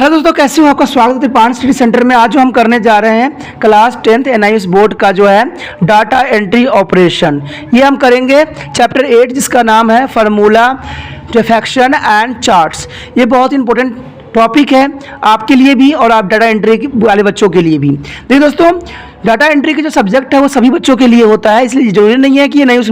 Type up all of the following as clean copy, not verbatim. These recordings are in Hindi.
हेलो दोस्तों, कैसे हो? आपका स्वागत है त्रिपाण स्टडी सेंटर में। आज जो हम करने जा रहे हैं क्लास 10th NIOS बोर्ड का जो है डाटा एंट्री ऑपरेशन, ये हम करेंगे चैप्टर 8 जिसका नाम है फार्मूला डिफेक्शन एंड चार्ट्स। ये बहुत इंपॉर्टेंट टॉपिक है आपके लिए भी और आप डाटा एंट्री वाले बच्चों के लिए भी। देखिए दोस्तों, डाटा एंट्री के जो सब्जेक्ट है वो सभी बच्चों के लिए होता है, इसलिए जरूरी नहीं है कि NIOS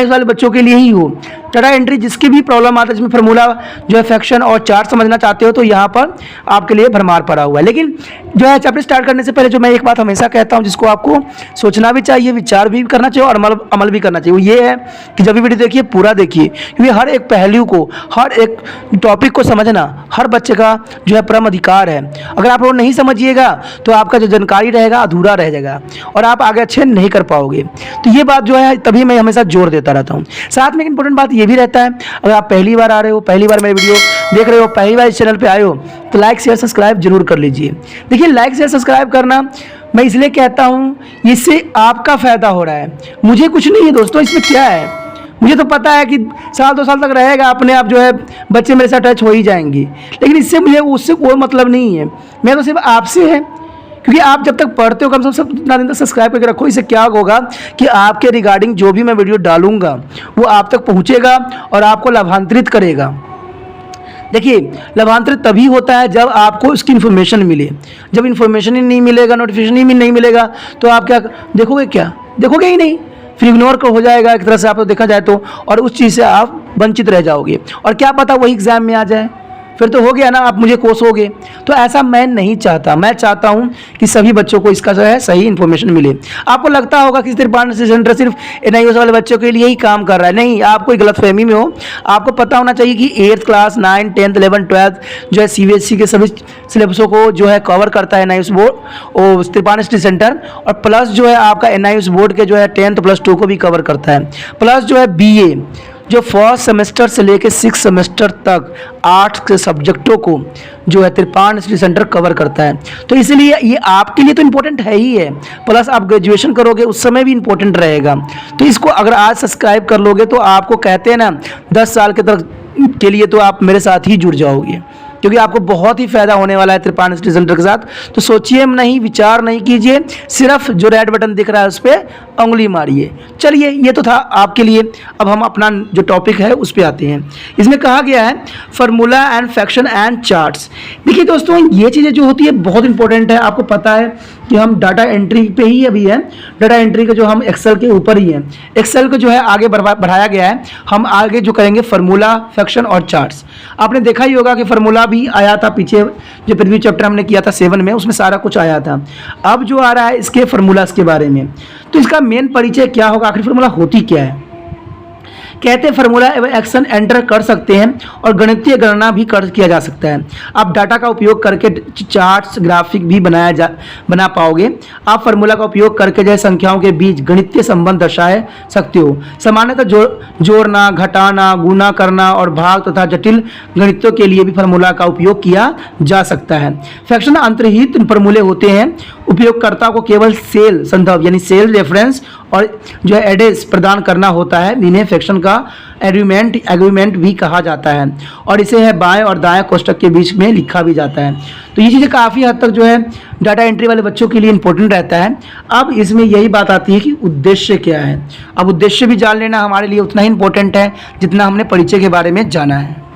वाले बच्चों के लिए ही हो। डाटा एंट्री जिसकी भी प्रॉब्लम आता है, जिसमें फार्मूला जो है फ्रैक्शन और चार्ट समझना चाहते हो, तो यहाँ पर आपके लिए भरमार पड़ा हुआ है। लेकिन जो है चैप्टर स्टार्ट करने से पहले जो मैं एक बात हमेशा कहता हूँ, जिसको आपको सोचना भी चाहिए, विचार भी करना चाहिए और अमल भी करना चाहिए, वो ये है कि जब भी वीडियो देखिए पूरा देखिए, क्योंकि हर एक पहलू को, हर एक टॉपिक को समझना हर बच्चे का जो है परम अधिकार है। अगर आप वो नहीं समझिएगा तो आपका जो जानकारी रहेगा अधूरा रह जाएगा और आप आगे अच्छे नहीं कर पाओगे। तो ये बात जो है तभी मैं हमेशा जोर देता रहता हूँ। साथ में एक इंपॉर्टेंट बात ये भी रहता है, अगर आप पहली बार आ रहे हो, पहली बार मेरे वीडियो देख रहे हो, पहली बार इस चैनल पे आए हो, तो लाइक शेयर सब्सक्राइब जरूर कर लीजिए। देखिए, लाइक शेयर सब्सक्राइब करना मैं इसलिए कहता हूँ, इससे आपका फायदा हो रहा है, मुझे कुछ नहीं है दोस्तों। इसमें क्या है, मुझे तो पता है कि साल 2 साल तक रहेगा, अपने आप जो है बच्चे मेरे साथ टच हो ही जाएंगे, लेकिन इससे मुझे उससे कोई मतलब नहीं है। मैं तो सिर्फ आपसे है, क्योंकि आप जब तक पढ़ते हो कम से कम इतना दिन तक सब्सक्राइब करके रखो। इससे क्या होगा कि आपके रिगार्डिंग जो भी मैं वीडियो डालूंगा वो आप तक पहुंचेगा और आपको लाभांतरित करेगा। देखिए, लाभांतरित तभी होता है जब आपको उसकी इन्फॉर्मेशन मिले। जब इन्फॉर्मेशन ही नहीं मिलेगा, नोटिफिकेशन ही नहीं मिलेगा, तो आप क्या देखोगे? क्या देखोगे ही नहीं, फिर इग्नोर हो जाएगा एक तरह से, आप देखा जाए तो, और उस चीज़ से आप वंचित रह जाओगे और क्या पता वही एग्जाम में आ जाए, फिर तो हो गया ना, आप मुझे कोसोगे। तो ऐसा मैं नहीं चाहता। मैं चाहता हूं कि सभी बच्चों को इसका जो है सही इन्फॉर्मेशन मिले। आपको लगता होगा कि त्रिपाण सेंटर सिर्फ NIOS वाले बच्चों के लिए ही काम कर रहा है, नहीं, आप कोई गलतफहमी में हो। आपको पता होना चाहिए कि 8th class 9, 10th, 11th, 12th जो है CBSE के सभी सिलेबसों को जो है कवर करता है NIOS बोर्ड और त्रिपाण स्टडी सेंटर, और प्लस जो है आपका NIOS बोर्ड के जो है 10th प्लस 2 को भी कवर करता है। प्लस जो है BA जो फर्स्ट सेमेस्टर से लेकर 6th सेमेस्टर तक 8 के सब्जेक्टों को जो है त्रिपाण स्टडी सेंटर कवर करता है। तो इसलिए ये आपके लिए तो इम्पोर्टेंट है ही है, प्लस आप ग्रेजुएशन करोगे उस समय भी इम्पोर्टेंट रहेगा। तो इसको अगर आज सब्सक्राइब कर लोगे तो आपको कहते हैं ना 10 साल के लिए तो आप मेरे साथ ही जुड़ जाओगे, क्योंकि आपको बहुत ही फायदा होने वाला है त्रिपाण स्टडी सेंटर के साथ। तो सोचिए नहीं, विचार नहीं कीजिए, सिर्फ जो रेड बटन दिख रहा है उस पर उंगली मारिए। चलिए, ये तो था आपके लिए। अब हम अपना जो टॉपिक है उस पर आते हैं। इसमें कहा गया है formula and fraction and charts. देखिए दोस्तों, ये चीज़ें जो होती है बहुत इंपॉर्टेंट है। आपको पता है कि हम डाटा एंट्री पे ही अभी है, डाटा एंट्री का जो हम एक्सेल के ऊपर ही है, एक्सेल को जो है आगे बढ़ाया गया है। हम आगे जो करेंगे फार्मूला, फ्रैक्शन और चार्ट्स। आपने देखा ही होगा कि फार्मूला भी आया था पीछे, जो प्रीवियस चैप्टर हमने किया था 7 में, उसमें सारा कुछ आया था। अब जो आ रहा है इसके फार्मूलास के बारे में, तो इसका मेन परिचय क्या होगा, आखिर फार्मूला होती क्या है। कहते हैं फार्मूला एवं एक्शन एंटर कर सकते हैं और गणितीय गणना भी किया जा सकता है। आप डाटा का उपयोग करके चार्ट्स, ग्राफिक भी बना पाओगे। आप फार्मूला का उपयोग करके जो है संख्याओं के बीच गणितीय संबंध दर्शा सकते हो। सामान्यतः जोड़ना, घटाना, गुणा करना और भाग तथा जटिल गणितों के लिए भी फार्मूला का उपयोग किया जा सकता है। फ्रैक्शन अंतर्निहित फार्मूले होते हैं। उपयोगकर्ता को केवल सेल संदर्भ यानी सेल रेफरेंस और जो है एड्रेस प्रदान करना होता है। इन्हें फ्रैक्शन का एग्रीमेंट भी कहा जाता है और इसे है बाएं और दाएं कोष्ठक के बीच में लिखा भी जाता है। तो ये चीज़ें काफ़ी हद तक जो है डाटा एंट्री वाले बच्चों के लिए इंपॉर्टेंट रहता है। अब इसमें यही बात आती है कि उद्देश्य क्या है। अब उद्देश्य भी जान लेना हमारे लिए उतना ही इंपॉर्टेंट है जितना हमने परिचय के बारे में जाना है।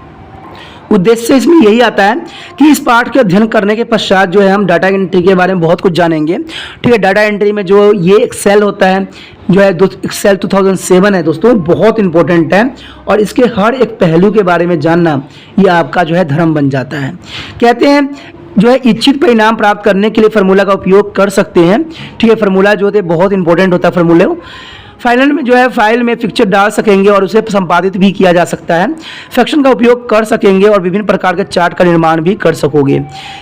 उद्देश्य इसमें यही आता है कि इस पाठ के अध्ययन करने के पश्चात जो है हम डाटा एंट्री के बारे में बहुत कुछ जानेंगे। ठीक है, डाटा एंट्री में जो ये एक्सेल होता है, जो है एक्सेल 2007 है दोस्तों, बहुत इंपॉर्टेंट है और इसके हर एक पहलू के बारे में जानना ये आपका जो है धर्म बन जाता है। कहते हैं जो है इच्छित परिणाम प्राप्त करने के लिए फार्मूला का उपयोग कर सकते हैं। ठीक है, फार्मूला जो होते हैं बहुत इंपॉर्टेंट होता है। फार्मूले फाइनल में जो है फाइल में पिक्चर डाल सकेंगे और उसे संपादित भी किया जा सकता है। फ्रैक्शन का उपयोग कर सकेंगे और विभिन्न प्रकार के चार्ट का निर्माण भी कर सकोगे।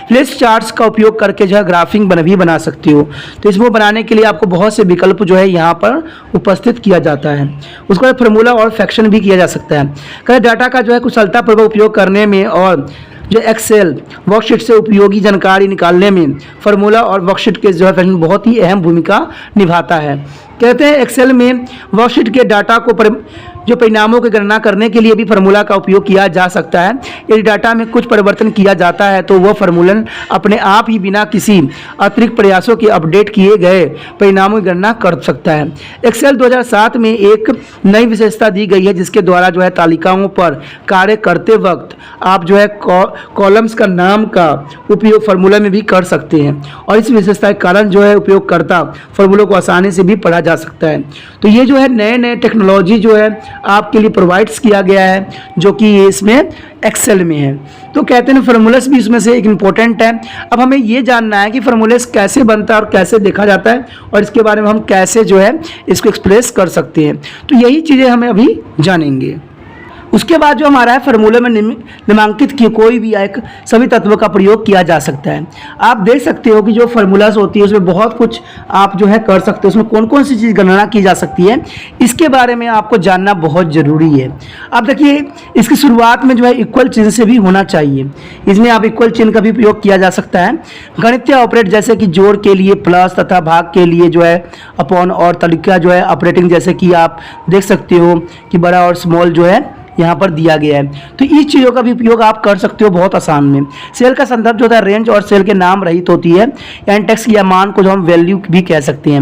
फ्लैश चार्ट्स का उपयोग करके जो है ग्राफिंग भी बना सकते हो। तो इसको बनाने के लिए आपको बहुत से विकल्प जो है यहाँ पर उपस्थित किया जाता है। उसके बाद फार्मूला और फ्रैक्शन भी किया जा सकता है। कहीं डाटा का जो है कुशलतापूर्वक उपयोग करने में और जो एक्सेल वर्कशीट से उपयोगी जानकारी निकालने में फार्मूला और वर्कशीट के जो है फ्रैक्शन बहुत ही अहम भूमिका निभाता है। कहते हैं एक्सेल में वर्कशीट के डाटा को जो परिणामों की गणना करने के लिए भी फार्मूला का उपयोग किया जा सकता है। यदि डाटा में कुछ परिवर्तन किया जाता है तो वह फार्मूला अपने आप ही बिना किसी अतिरिक्त प्रयासों के अपडेट किए गए परिणामों की गणना कर सकता है। एक्सेल 2007 में एक नई विशेषता दी गई है जिसके द्वारा जो है तालिकाओं पर कार्य करते वक्त आप जो है कॉलम्स का नाम का उपयोग फार्मूला में भी कर सकते हैं, और इस विशेषता के कारण जो है उपयोगकर्ता फार्मूलों को आसानी से भी पढ़ा जा सकता है। तो ये जो है नए नए टेक्नोलॉजी जो है आपके लिए प्रोवाइड्स किया गया है जो कि इसमें एक्सेल में है। तो कहते हैं फार्मूलास भी इसमें से एक इम्पोर्टेंट है। अब हमें ये जानना है कि फार्मूलास कैसे बनता है और कैसे देखा जाता है और इसके बारे में हम कैसे जो है इसको एक्सप्रेस कर सकते हैं। तो यही चीज़ें हमें अभी जानेंगे। उसके बाद जो हमारा है फार्मूले में निम्नांकित की कोई भी एक सभी तत्वों का प्रयोग किया जा सकता है। आप देख सकते हो कि जो फार्मूलाज होती है उसमें बहुत कुछ आप जो है कर सकते हो, उसमें कौन कौन सी चीज़ गणना की जा सकती है इसके बारे में आपको जानना बहुत ज़रूरी है। आप देखिए इसकी शुरुआत में जो है इक्वल चिन्ह से भी होना चाहिए। इसमें आप इक्वल चिन्ह का भी प्रयोग किया जा सकता है। गणितीय ऑपरेट जैसे कि जोड़ के लिए प्लस तथा भाग के लिए जो है अपॉन, और तरीका जो है ऑपरेटिंग जैसे कि आप देख सकते हो कि बड़ा और स्मॉल जो है यहाँ पर दिया गया है। तो इस चीज़ों का भी उपयोग आप कर सकते हो बहुत आसान में। सेल का संदर्भ जो होता है रेंज और सेल के नाम रहित होती है, या इंडेक्स या मान को जो हम वैल्यू भी कह सकते हैं।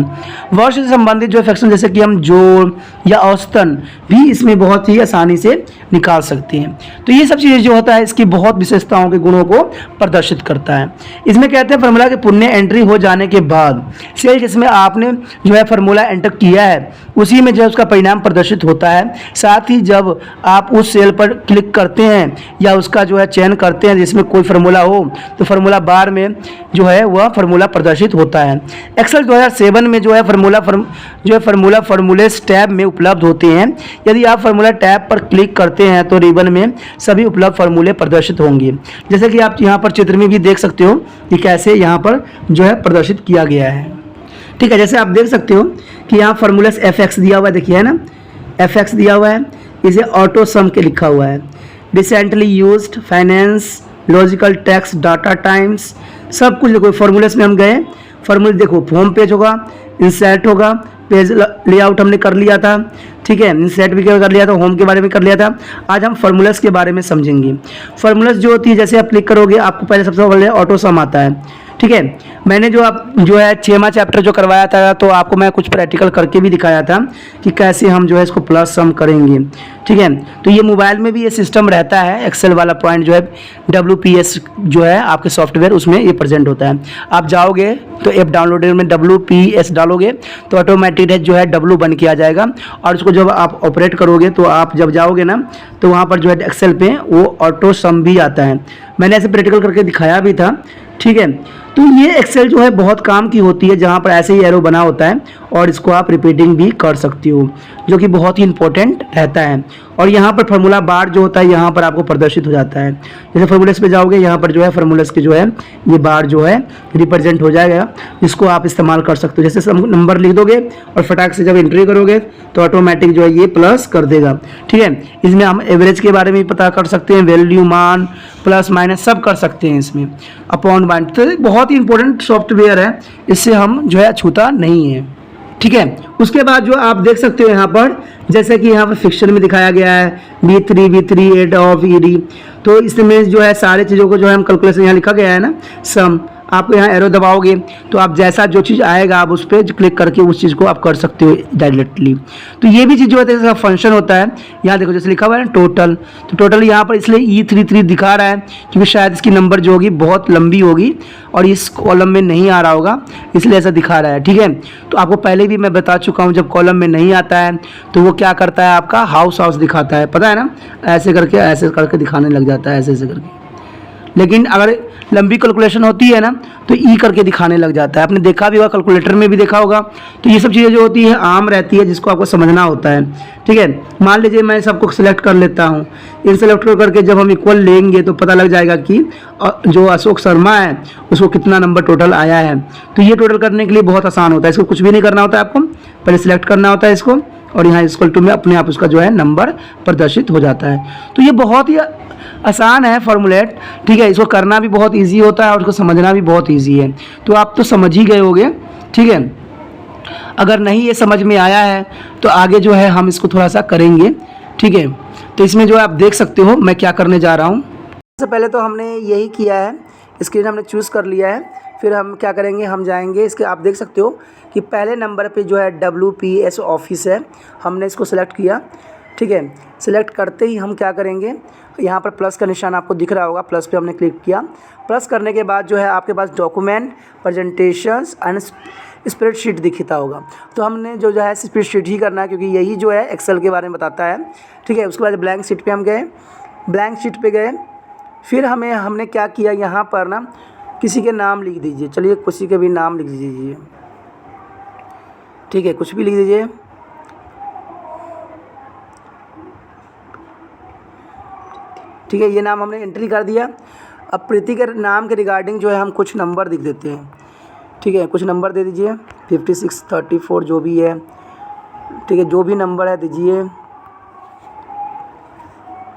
वर्ष से संबंधित जो फ्रैक्शन जैसे कि हम जोड़ या औसतन भी इसमें बहुत ही आसानी से निकाल सकते हैं। तो ये सब चीज़ें जो होता है इसकी बहुत विशेषताओं के गुणों को प्रदर्शित करता है। इसमें कहते हैं फार्मूला के पुण्य एंट्री हो जाने के बाद सेल जिसमें आपने जो है फार्मूला एंटर किया है उसी में जो है उसका परिणाम प्रदर्शित होता है। साथ ही जब आप उस सेल पर क्लिक करते हैं या उसका जो है चयन करते हैं जिसमें कोई फार्मूला हो तो फार्मूला बार में जो है वह फार्मूला प्रदर्शित होता है। एक्सेल 2007 में जो है फार्मूला फार्मूलेस टैब में उपलब्ध होते हैं। यदि आप फार्मूला टैब पर क्लिक करते हैं तो रिबन में सभी उपलब्ध फार्मूले प्रदर्शित होंगे, जैसे कि आप यहाँ पर चित्र में भी देख सकते हो कि कैसे यहाँ पर जो है प्रदर्शित किया गया है। ठीक है, जैसे आप देख सकते हो कि यहाँ फार्मूलेस FX दिया हुआ है, देखिए है ना, FX दिया हुआ है, इसे ऑटो सम के लिखा हुआ है। Recently used, finance, logical text, data times, सब कुछ देखो। फार्मूलेस में हम गए, फार्मूले देखो होम पेज होगा, इंसर्ट होगा, पेज लेआउट हमने कर लिया था, ठीक है, इंसर्ट भी कर लिया था, होम के बारे में कर लिया था। आज हम फार्मूलेस के बारे में समझेंगे। फार्मूलेस जो होती है जैसे आप क्लिक करोगे आपको पहले सबसे पहले ऑटो सम आता है। ठीक है, मैंने जो है 6वां चैप्टर जो करवाया था तो आपको मैं कुछ प्रैक्टिकल करके भी दिखाया था कि कैसे हम जो है इसको प्लस सम करेंगे। ठीक है, तो ये मोबाइल में भी ये सिस्टम रहता है, एक्सेल वाला पॉइंट जो है WPS जो है आपके सॉफ्टवेयर उसमें ये प्रेजेंट होता है। आप जाओगे तो ऐप डाउनलोडर में WPS डालोगे तो ऑटोमेटिक जो है W बन के आ जाएगा, और उसको जब आप ऑपरेट करोगे तो आप जब जाओगे ना तो वहाँ पर जो है एक्सेल पे वो ऑटो सम भी आता है। मैंने ऐसे प्रैक्टिकल करके दिखाया भी था। ठीक है, तो ये एक्सेल जो है बहुत काम की होती है जहाँ पर ऐसे ही एरो बना होता है और इसको आप रिपीटिंग भी कर सकती हो जो कि बहुत ही इंपॉर्टेंट रहता है। और यहाँ पर फार्मूला बार जो होता है यहाँ पर आपको प्रदर्शित हो जाता है। जैसे फार्मूलेस पे जाओगे यहाँ पर जो है फार्मूलेस के जो है ये बार जो है रिप्रेजेंट हो जाएगा, जिसको आप इस्तेमाल कर सकते हो। जैसे नंबर लिख दोगे और फटाक से जब एंट्री करोगे तो ऑटोमेटिक जो है ये प्लस कर देगा। ठीक है, इसमें हम एवरेज के बारे में भी पता कर सकते हैं, वैल्यू, मान, प्लस माइनस सब कर सकते हैं इसमें, अपॉन बाइंड। तो बहुत ही इंपॉर्टेंट सॉफ्टवेयर है, इससे हम जो है छूता नहीं है। ठीक है, उसके बाद जो आप देख सकते हो यहाँ पर जैसे कि यहाँ पर फिक्शन में दिखाया गया है B3 एड ऑफ ED, तो इसमें जो है सारी चीज़ों को जो है हम कैलकुलेशन यहाँ लिखा गया है ना सम, आपको यहाँ एरो दबाओगे तो आप जैसा जो चीज़ आएगा आप उस पर क्लिक करके उस चीज़ को आप कर सकते हो डायरेक्टली। तो ये भी चीज़ जो होता है जैसा फंक्शन होता है, यहाँ देखो जैसे लिखा हुआ है टोटल, तो टोटल यहाँ पर इसलिए E33 दिखा रहा है क्योंकि शायद इसकी नंबर जो होगी बहुत लंबी होगी और इस कॉलम में नहीं आ रहा होगा, इसलिए ऐसा दिखा रहा है। ठीक है, तो आपको पहले भी मैं बता चुका हूँ जब कॉलम में नहीं आता है तो वो क्या करता है आपका हाउस दिखाता है, पता है ना, ऐसे करके दिखाने लग जाता है, ऐसे करके। लेकिन अगर लंबी कैलकुलेशन होती है ना तो ई करके दिखाने लग जाता है, आपने देखा भी होगा, कैलकुलेटर में भी देखा होगा। तो ये सब चीज़ें जो होती है आम रहती है जिसको आपको समझना होता है। ठीक है, मान लीजिए मैं सबको सिलेक्ट कर लेता हूँ, इन सेलेक्ट करके जब हम इक्वल लेंगे तो पता लग जाएगा कि जो अशोक शर्मा है उसको कितना नंबर टोटल आया है। तो ये टोटल करने के लिए बहुत आसान होता है, इसको कुछ भी नहीं करना होता है, आपको पहले सिलेक्ट करना होता है इसको और यहाँ इक्वल टू में अपने आप उसका जो है नंबर प्रदर्शित हो जाता है। तो ये बहुत ही आसान है फॉर्मूलेट। ठीक है, इसको करना भी बहुत इजी होता है और उसको समझना भी बहुत इजी है। तो आप तो समझ ही गए होंगे। ठीक है, अगर नहीं ये समझ में आया है तो आगे जो है हम इसको थोड़ा सा करेंगे। ठीक है। तो इसमें जो है आप देख सकते हो मैं क्या करने जा रहा हूँ। सबसे पहले तो हमने यही किया है, स्क्रीन हमने चूज़ कर लिया है। फिर हम क्या करेंगे, हम जाएंगे इसके, आप देख सकते हो कि पहले नंबर पे जो है WPS ऑफिस है, हमने इसको सेलेक्ट किया। ठीक है, सेलेक्ट करते ही हम क्या करेंगे, यहाँ पर प्लस का निशान आपको दिख रहा होगा, प्लस पे हमने क्लिक किया। प्लस करने के बाद जो है आपके पास डॉक्यूमेंट, प्रेजेंटेशंस एंड स्प्रेडशीट दिखता होगा। तो हमने जो है स्प्रेडशीट ही करना है, क्योंकि यही जो है एक्सेल के बारे में बताता है। ठीक है, उसके बाद ब्लैंक शीट पे हम गए, ब्लैंक शीट पे गए। फिर हमने क्या किया, यहाँ पर ना किसी के नाम लिख दीजिए। चलिए किसी के भी नाम लिख दीजिए। ठीक है, कुछ भी लिख दीजिए। ठीक है, ये नाम हमने एंट्री कर दिया। अब प्रीति के नाम के रिगार्डिंग जो है हम कुछ नंबर लिख देते हैं। ठीक है, कुछ नंबर दे दीजिए, 56, 34 जो भी है। ठीक है, जो भी नंबर है दीजिए,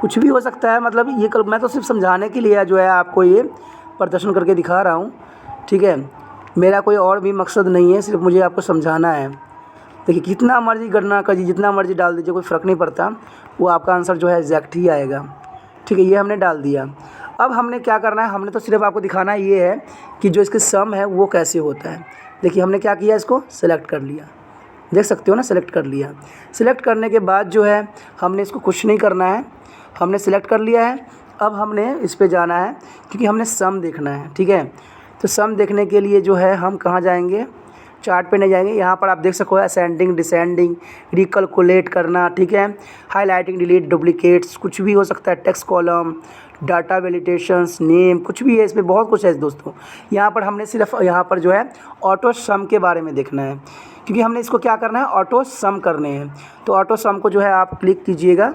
कुछ भी हो सकता है। मतलब ये मैं तो सिर्फ समझाने के लिए जो है आपको ये प्रदर्शन करके दिखा रहा हूँ। ठीक है, मेरा कोई और भी मकसद नहीं है, सिर्फ मुझे आपको समझाना है। देखिए, कितना मर्जी गणना करिए, जितना मर्जी डाल दीजिए, कोई फ़र्क नहीं पड़ता, वो आपका आंसर जो है एग्जैक्ट ही आएगा। ठीक है, ये हमने डाल दिया। अब हमने क्या करना है, हमने तो सिर्फ आपको दिखाना ये है कि जो इसके सम है वो कैसे होता है। देखिए, हमने क्या किया, इसको सेलेक्ट कर लिया, देख सकते हो ना, सेलेक्ट कर लिया। सेलेक्ट करने के बाद जो है हमने इसको कुछ नहीं करना है, हमने सेलेक्ट कर लिया है। अब हमने इस पे जाना है, क्योंकि हमने सम देखना है। ठीक है, तो सम देखने के लिए जो है हम कहाँ जाएंगे, चार्ट पे नहीं जाएंगे। यहाँ पर आप देख सको असेंडिंग, डिसेंडिंग, रिकैलकुलेट करना। ठीक है, हाईलाइटिंग, डिलीट, डुप्लीकेट्स, कुछ भी हो सकता है, text column, data validations, name, कुछ भी है, इसमें बहुत कुछ है दोस्तों। यहाँ पर हमने सिर्फ यहाँ पर जो है ऑटो सम के बारे में देखना है, क्योंकि हमने इसको क्या करना है, ऑटो सम करने हैं। तो ऑटो सम को जो है आप क्लिक कीजिएगा।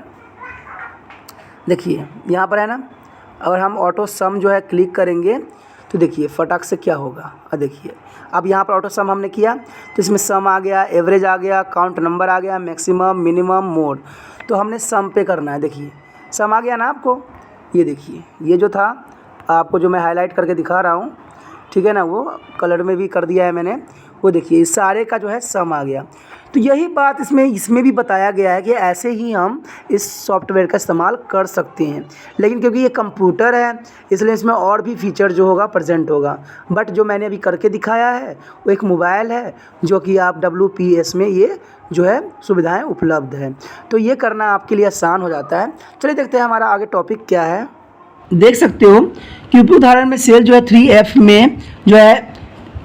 देखिए यहाँ पर है ना, अगर हम ऑटो सम जो है क्लिक करेंगे तो देखिए फटाक से क्या होगा। देखिए, अब यहाँ पर ऑटो सम हमने किया तो इसमें सम आ गया, एवरेज आ गया, काउंट नंबर आ गया, मैक्सिमम, मिनिमम, मोड। तो हमने सम पे करना है। देखिए सम आ गया ना आपको, ये देखिए, ये जो था आपको जो मैं हाईलाइट करके दिखा रहा हूँ, ठीक है ना, वो कलर में भी कर दिया है मैंने, वो देखिए इस सारे का जो है सम आ गया। तो यही बात इसमें भी बताया गया है कि ऐसे ही हम इस सॉफ्टवेयर का इस्तेमाल कर सकते हैं। लेकिन क्योंकि ये कंप्यूटर है, इसलिए इसमें और भी फीचर जो होगा प्रेजेंट होगा। बट जो मैंने अभी करके दिखाया है वो एक मोबाइल है, जो कि आप WPS में ये जो है सुविधाएं उपलब्ध हैं। तो ये करना आपके लिए आसान हो जाता है। चलिए देखते हैं हमारा आगे टॉपिक क्या है। देख सकते हो कि उदाहरण में सेल जो है 3F में जो है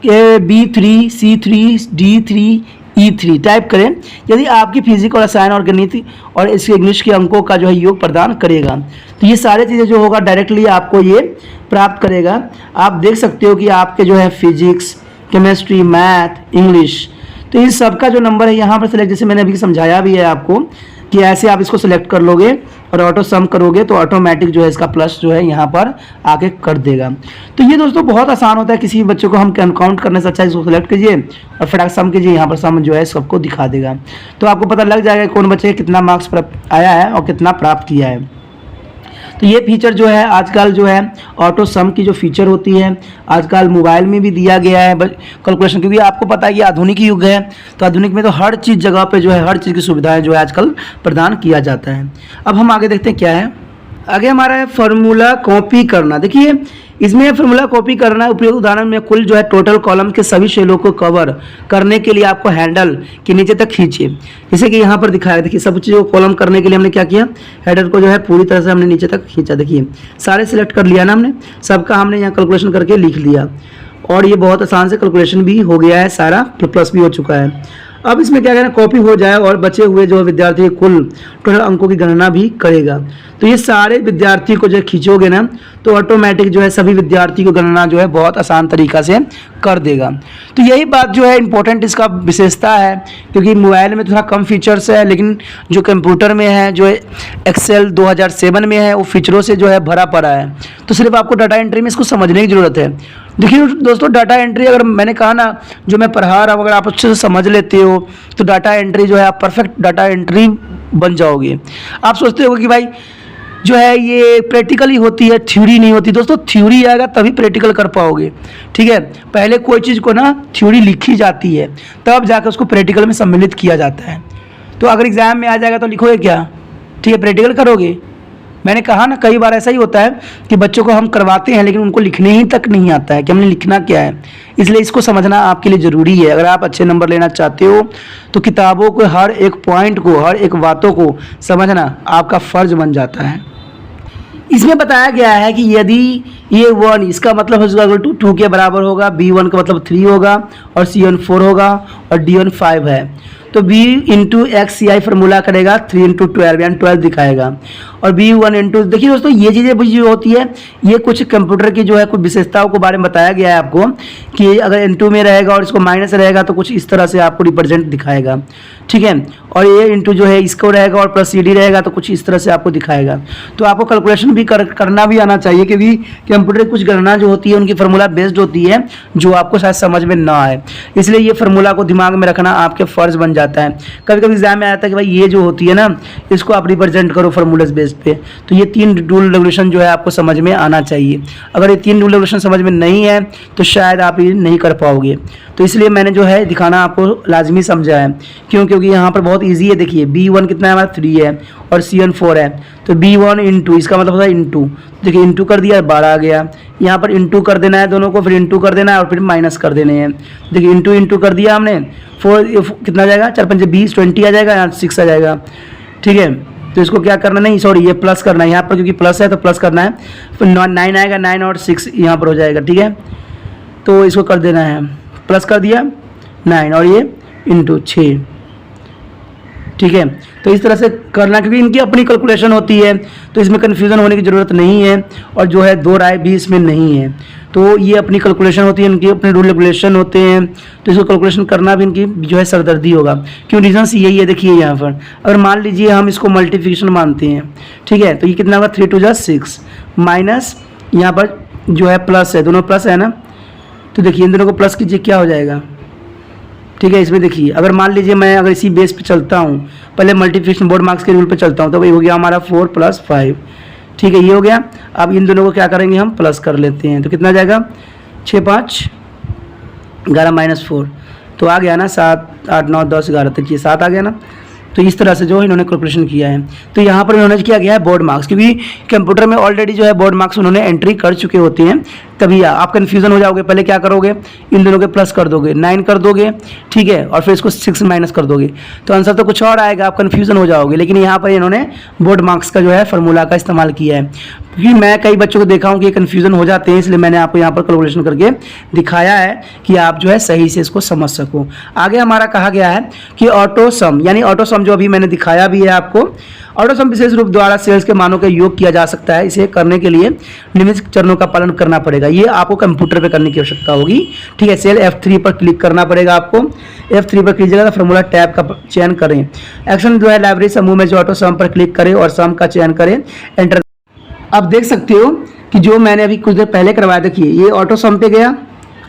B3, C3, D3, E3 type करें यदि आपकी फिजिक्स और रसायन और गणित और इसके इंग्लिश के अंकों का जो है योग प्रदान करेगा। तो ये सारी चीज़ें जो होगा डायरेक्टली आपको ये प्राप्त करेगा। आप देख सकते हो कि आपके जो है फिजिक्स, केमिस्ट्री, मैथ, इंग्लिश, तो इन सब का जो नंबर है यहाँ पर सेलेक्ट, जैसे मैंने अभी समझाया भी है आपको कि ऐसे आप इसको सेलेक्ट कर लोगे और ऑटो सम करोगे तो ऑटोमेटिक जो है इसका प्लस जो है यहाँ पर आके कर देगा। तो ये दोस्तों बहुत आसान होता है, किसी भी बच्चों को हम काउंट करने से अच्छा इसको सेलेक्ट कीजिए और फटाक सम कीजिए, यहाँ पर सम जो है सबको दिखा देगा। तो आपको पता लग जाएगा कौन बच्चे कितना मार्क्स आया है और कितना प्राप्त किया है। तो ये फीचर जो है आजकल जो है ऑटो सम की जो फीचर होती है आजकल मोबाइल में भी दिया गया है कैलकुलेशन, क्योंकि आपको पता है कि आधुनिक युग है। तो आधुनिक में तो हर चीज़ जगह पे जो है हर चीज़ की सुविधाएं जो है आजकल प्रदान किया जाता है। अब हम आगे देखते हैं क्या है। आगे हमारा है फार्मूला कॉपी करना। देखिए इसमें फार्मूला कॉपी करना उपयोग उदाहरण में कुल जो है टोटल कॉलम के सभी सेलों को कवर करने के लिए आपको हैंडल के नीचे तक खींचे, जैसे कि यहाँ पर दिखाया। देखिए सब चीज़ों को कॉलम करने के लिए हमने क्या किया, हेडर को जो है पूरी तरह से हमने नीचे तक खींचा। देखिए सारे सिलेक्ट कर लिया ना हमने, सबका हमने यहाँ कैलकुलेशन करके लिख लिया और ये बहुत आसान से कैलकुलेशन भी हो गया है, सारा प्लस भी हो चुका है। अब इसमें क्या कहना, कॉपी हो जाए और बचे हुए जो विद्यार्थी कुल टोटल अंकों की गणना भी करेगा। तो ये सारे विद्यार्थी को जो खींचोगे ना तो ऑटोमेटिक जो है सभी विद्यार्थी को गणना जो है बहुत आसान तरीका से कर देगा। तो यही बात जो है इंपॉर्टेंट इसका विशेषता है, क्योंकि मोबाइल में थोड़ा कम फीचर्स है, लेकिन जो कंप्यूटर में है जो एक्सेल 2007 में है वो फीचरों से जो है भरा पड़ा है। तो सिर्फ आपको डाटा एंट्री में इसको समझने की ज़रूरत है। देखिए दोस्तों डाटा एंट्री अगर मैंने कहा ना जो मैं पढ़ा रहा हूँ अगर आप अच्छे से समझ लेते हो तो डाटा एंट्री जो है आप परफेक्ट डाटा एंट्री बन जाओगे। आप सोचते हो कि भाई जो है ये प्रैक्टिकली होती है, थ्योरी नहीं होती। दोस्तों थ्योरी आएगा तभी प्रैक्टिकल कर पाओगे, ठीक है। पहले कोई चीज़ को ना थ्योरी लिखी जाती है तब जाकर उसको प्रैक्टिकल में सम्मिलित किया जाता है। तो अगर एग्जाम में आ जाएगा तो लिखोगे क्या, ठीक है, प्रैक्टिकल करोगे। मैंने कहा ना कई बार ऐसा ही होता है कि बच्चों को हम करवाते हैं लेकिन उनको लिखने ही तक नहीं आता है कि हमने लिखना क्या है, इसलिए इसको समझना आपके लिए ज़रूरी है। अगर आप अच्छे नंबर लेना चाहते हो तो किताबों को हर एक पॉइंट को, हर एक बातों को समझना आपका फ़र्ज बन जाता है। इसमें बताया गया है कि यदि ये 1 इसका मतलब होगा 2 के बराबर होगा, B1 का मतलब 3 होगा और C1 4 होगा और D1 5 है, तो B into x c i formula करेगा 3 इंटू 12 यानी 12 दिखाएगा। और B1 इंटू, देखिए दोस्तों ये चीज़ें जो होती है ये कुछ कंप्यूटर की जो है कुछ विशेषताओं के बारे में बताया गया है आपको कि अगर इंटू में रहेगा और इसको माइनस रहेगा तो कुछ इस तरह से आपको रिप्रेजेंट दिखाएगा, ठीक है। और ये इंटू जो है इसको रहेगा और प्लस CD रहेगा तो कुछ इस तरह से आपको दिखाएगा। तो आपको कैलकुलेशन भी करना भी आना चाहिए क्योंकि कंप्यूटर कुछ गणना जो होती है उनकी फार्मूला बेस्ड होती है जो आपको शायद समझ में ना आए, इसलिए ये फार्मूला को दिमाग में रखना आपके फ़र्ज बन जाता है। कभी कभी एग्जाम में आता है कि भाई ये जो होती है ना इसको आप रिप्रेजेंट करो फार्मूलाज बेस्ड पे, तो ये 3 रूल रेगुलेशन जो है आपको समझ में आना चाहिए। अगर ये 3 रूल रेगुलेशन समझ में नहीं है तो शायद आप ये नहीं कर पाओगे, तो इसलिए मैंने जो है दिखाना आपको लाजमी समझा है। क्योंकि यहाँ पर बहुत ईजी है। देखिए B1 कितना है हमारा 3 है और C1 4 है, तो B1 इंटू इसका मतलब होता है इंटू, देखिए इंटू कर दिया 12 आ गया। यहाँ पर इंटू कर देना है दोनों को, फिर इंटू कर देना है और फिर माइनस कर देने हैं। देखिए इंटू कर दिया हमने, 4 कितना आ जाएगा 4 5 20 20 आ जाएगा, यहाँ 6 आ जाएगा, ठीक है। तो इसको क्या करना, नहीं सॉरी ये प्लस करना है यहाँ पर क्योंकि प्लस है तो प्लस करना है, फिर 9 आएगा, 9 और 6 यहाँ पर हो जाएगा, ठीक है। तो इसको कर देना है, प्लस कर दिया 9 और ये इंटू 6, ठीक है। तो इस तरह से करना क्योंकि इनकी अपनी कैलकुलेशन होती है तो इसमें कन्फ्यूज़न होने की ज़रूरत नहीं है और जो है 2 राय भी इसमें नहीं है। तो ये अपनी कैलकुलेशन होती है, इनके अपने रूल रेगुलेशन होते हैं, तो इसको कैलकुलेशन करना भी इनकी जो है सरदर्दी होगा। क्यों, रीजन यही है। देखिए यहाँ पर अगर मान लीजिए हम इसको मल्टीप्लिकेशन मानते हैं, ठीक है, तो ये कितना होगा 3 2 जा 6 माइनस यहाँ पर जो है प्लस है, दोनों प्लस है ना, तो देखिए इन दोनों को प्लस कीजिए क्या हो जाएगा, ठीक है। इसमें देखिए अगर मान लीजिए मैं अगर इसी बेस पे चलता हूँ, पहले मल्टीप्लिकेशन बोर्ड मार्क्स के रूल पे चलता हूँ, तो वही हो गया हमारा 4 + 5, ठीक है, ये हो गया। अब इन दोनों को क्या करेंगे हम प्लस कर लेते हैं, तो कितना आ जाएगा 6 5 11 - 4, तो आ गया ना 7 8 9 10 11 तक, ये 7 आ गया ना। तो इस तरह से जो इन्होंने कैलकुलेशन किया है, तो यहाँ पर इन्होंने किया गया है बोर्ड मार्क्स, क्योंकि कंप्यूटर में ऑलरेडी जो है बोर्ड मार्क्स उन्होंने एंट्री कर चुके होते हैं। तभी आप कन्फ्यूज़न हो जाओगे, पहले क्या करोगे इन दोनों के प्लस कर दोगे, 9 कर दोगे, ठीक है, और फिर इसको 6 माइनस कर दोगे, तो आंसर तो कुछ और आएगा, आप कन्फ्यूज़न हो जाओगे। लेकिन यहाँ पर इन्होंने बोर्ड मार्क्स का जो है फार्मूला का इस्तेमाल किया है, क्योंकि मैं कई बच्चों को देखा हूँ कि कन्फ्यूज़न हो जाते हैं, इसलिए मैंने आपको यहाँ पर कैलकुलेशन करके दिखाया है कि आप जो है सही से इसको समझ सको। आगे हमारा कहा गया है कि ऑटो सम, यानी ऑटो सम जो अभी मैंने दिखाया भी है आपको, ऑटो सम विशेष रूप द्वारा सेल्स के मानों का योग किया जा सकता है। इसे करने के लिए निम्नलिखित चरणों का पालन करना पड़ेगा। ये आपको कंप्यूटर पे करने की आवश्यकता होगी, ठीक है। सेल F3 पर क्लिक करना पड़ेगा आपको, F3 पर कीजिएगा तो फार्मूला टैब का चयन करें। एक्शन जो है लाइब्रेरी समूह में जो ऑटो सम पर क्लिक करें और सम का चयन करें, एंटर। आप देख सकते हो कि जो मैंने अभी कुछ देर पहले करवाया, देखिए ये ऑटो सम पे गया,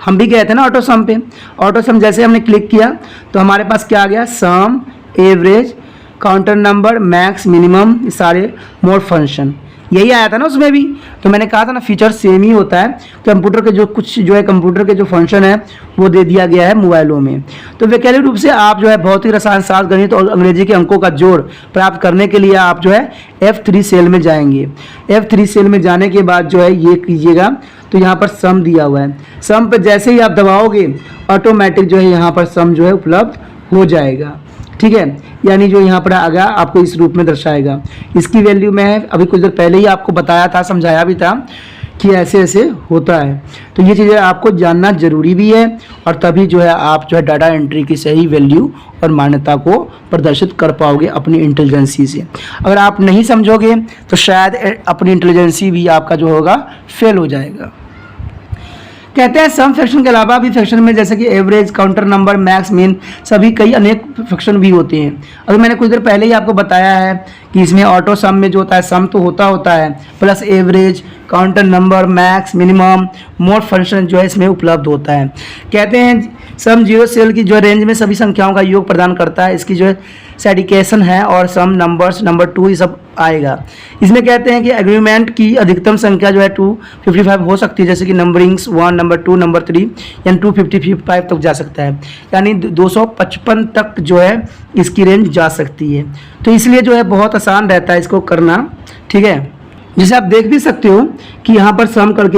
हम भी गए थे ना ऑटो सम पे। ऑटो सम जैसे हमने क्लिक किया तो हमारे पास क्या आ गया, sum, average, counter number, max, minimum, सारे मोड फंक्शन, यही आया था ना उसमें भी। तो मैंने कहा था ना फीचर सेम ही होता है, कंप्यूटर के जो कुछ जो है कंप्यूटर के जो फंक्शन है वो दे दिया गया है मोबाइलों में। तो वैकल्पिक रूप से आप जो है भौतिक, रसायन शास्त्र, गणित और अंग्रेजी के अंकों का जोड़ प्राप्त करने के लिए आप जो है F3 सेल में जाएंगे। F3 सेल में जाने के बाद जो है ये कीजिएगा, तो यहाँ पर सम दिया हुआ है, सम पर जैसे ही आप दबाओगे ऑटोमेटिक जो है यहाँ पर सम जो है उपलब्ध हो जाएगा, ठीक है। यानी जो यहाँ पर आ गया आपको इस रूप में दर्शाएगा। इसकी वैल्यू मैं अभी कुछ देर पहले ही आपको बताया था, समझाया भी था कि ऐसे ऐसे होता है। तो ये चीज़ें आपको जानना जरूरी भी है, और तभी जो है आप जो है डाटा एंट्री की सही वैल्यू और मान्यता को प्रदर्शित कर पाओगे अपनी इंटेलिजेंसी से। अगर आप नहीं समझोगे तो शायद अपनी इंटेलिजेंसी भी आपका जो होगा फेल हो जाएगा। कहते हैं सम फ्रैक्शन के अलावा भी फ्रैक्शन में जैसे कि average, counter number, max, mean, सभी कई अनेक फ्रैक्शन भी होते हैं। अगर मैंने कुछ देर पहले ही आपको बताया है कि इसमें ऑटो सम में जो होता है सम तो होता है, plus average, counter number, max, minimum, mode function जो है इसमें उपलब्ध होता है। कहते हैं सम जीरो सेल की जो रेंज में सभी संख्याओं का योग प्रदान करता है, इसकी जो है सैडिकेशन है, और सम नंबर्स, नंबर 2 ये सब आएगा। इसमें कहते हैं कि एग्रीमेंट की अधिकतम संख्या जो है 255 हो सकती है, जैसे कि नंबरिंग्स 1, नंबर 2, नंबर 3 यानी 255 तक जा सकता है, यानी 255 तक जो है इसकी रेंज जा सकती है। तो इसलिए जो है बहुत आसान रहता है इसको करना, ठीक है। जैसे आप देख भी सकते हो कि यहाँ पर सम करके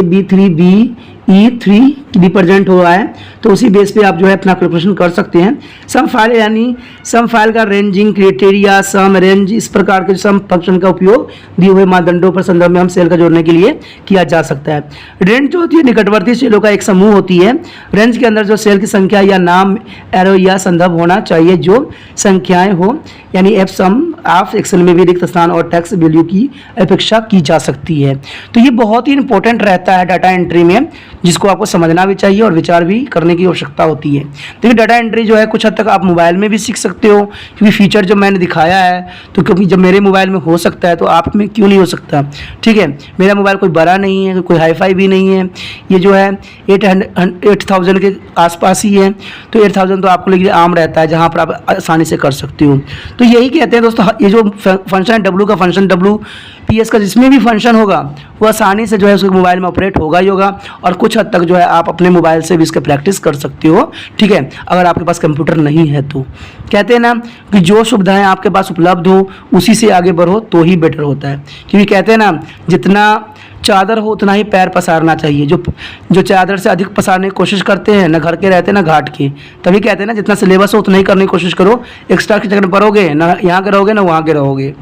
B3 रिप्रेजेंट हो रहा है, तो उसी बेस पे आप जो है अपना कैलकुलेशन कर सकते हैं। सम फाइल यानी सम फाइल का रेंजिंग क्राइटेरिया, सम रेंज, इस प्रकार के सम फंक्शन का उपयोग दिए हुए मानदंडों पर संदर्भ में हम सेल का जोड़ने के लिए किया जा सकता है। रेंज जो होती है निकटवर्ती सेलों का एक समूह होती है। रेंज के अंदर जो सेल की संख्या या नाम, एरो या संदर्भ होना चाहिए जो संख्याएं हो, यानी एफ सम ऑफ एक्सेल में भी रिक्त स्थान और टेक्स्ट वैल्यू की अपेक्षा की जा सकती है। तो ये बहुत ही इंपॉर्टेंट रहता है डाटा एंट्री में, जिसको आपको समझना भी चाहिए और विचार भी करने की आवश्यकता होती है। देखिए डाटा एंट्री जो है कुछ हद तक आप मोबाइल में भी सीख सकते हो, क्योंकि फीचर जो मैंने दिखाया है, तो क्योंकि जब मेरे मोबाइल में हो सकता है तो आप में क्यों नहीं हो सकता, ठीक है। मेरा मोबाइल कोई बड़ा नहीं है, कोई हाईफाई भी नहीं है, ये जो है 8000 के आसपास ही है, तो 8000 तो आपको लिए आम रहता है, जहाँ पर आप आसानी से कर सकते हो। तो यही कहते हैं दोस्तों, ये जो फंक्शन है डब्ल्यू का फंक्शन, WPS का जिसमें भी फंक्शन होगा वो आसानी से जो है उसके मोबाइल में ऑपरेट होगा ही होगा, और कुछ हद तक जो है आप अपने मोबाइल से भी इसके प्रैक्टिस कर सकते हो, ठीक है, अगर आपके पास कंप्यूटर नहीं है तो। कहते हैं ना कि जो सुविधाएं आपके पास उपलब्ध हो उसी से आगे बढ़ो तो ही बेटर होता है, क्योंकि कहते हैं ना जितना चादर हो उतना ही पैर पसारना चाहिए। जो चादर से अधिक पसारने की कोशिश करते हैं, ना घर के रहते ना घाट के, तभी कहते हैं ना जितना सिलेबस हो उतना ही करने की कोशिश करो, एक्स्ट्रा के चक्कर में पढ़ोगे ना यहाँ के रहोगे ना वहाँ के रहोगे।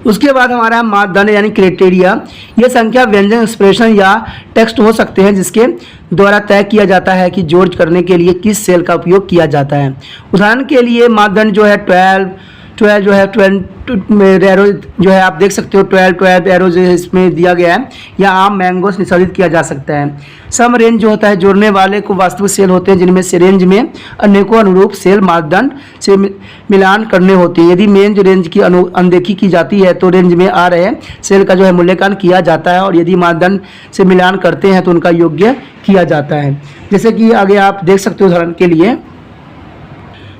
उसके बाद हमारा मापदंड यानी क्राइटेरिया, ये संख्या, व्यंजन, एक्सप्रेशन या टेक्स्ट हो सकते हैं जिसके द्वारा तय किया जाता है कि जोड़ करने के लिए किस सेल का उपयोग किया जाता है। उदाहरण के लिए मापदंड जो है 12 जो है 12 एरो जो है आप देख सकते हो, 12 एरो जो है इसमें दिया गया है, या आम मैंगो से निष्पादित किया जा सकता है। सम रेंज जो होता है जोड़ने वाले को वास्तविक सेल होते हैं जिनमें से रेंज में अनेकों अनुरूप सेल मापदंड से मिलान करने होते हैं। यदि मेन जो रेंज की अनदेखी की जाती है तो रेंज में आ रहे सेल का जो है मूल्यांकन किया जाता है, और यदि मापदंड से मिलान करते हैं तो उनका योग्य किया जाता है। जैसे कि आगे आप देख सकते हो, उदाहरण के लिए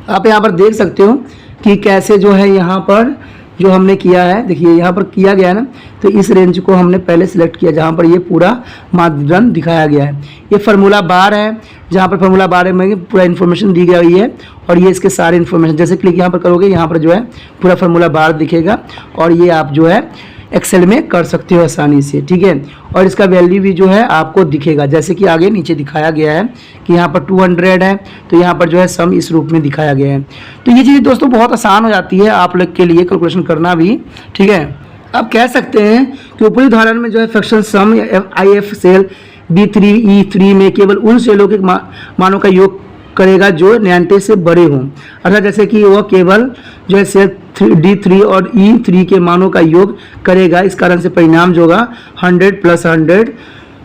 आप यहाँ पर देख सकते हो कि कैसे जो है यहाँ पर जो हमने किया है, देखिए यहाँ पर किया गया है ना, तो इस रेंज को हमने पहले सिलेक्ट किया जहाँ पर ये पूरा मापदंड दिखाया गया है। ये फार्मूला बार है, जहाँ पर फार्मूला बार में पूरा इन्फॉर्मेशन दी गई है, और ये इसके सारे इन्फॉर्मेशन, जैसे क्लिक यहाँ पर करोगे यहाँ पर जो है पूरा फार्मूला बार दिखेगा, और ये आप जो है एक्सेल में कर सकते हो आसानी से, ठीक है। और इसका वैल्यू भी जो है आपको दिखेगा, जैसे कि आगे नीचे दिखाया गया है कि यहाँ पर 200 है, तो यहाँ पर जो है सम इस रूप में दिखाया गया है। तो ये चीज़ दोस्तों बहुत आसान हो जाती है आप लोग के लिए कैलकुलेशन करना भी, ठीक है। आप कह सकते हैं कि ऊपरी उदाहरण में जो है fraction some IF cell B3E3 में केवल उन सेलों के मानों का योग करेगा जो 90 से बड़े हों, अर्थात जैसे कि वह केवल जो है सेल D3 और E3 के मानों का योग करेगा, इस कारण से परिणाम जो होगा 100 + 100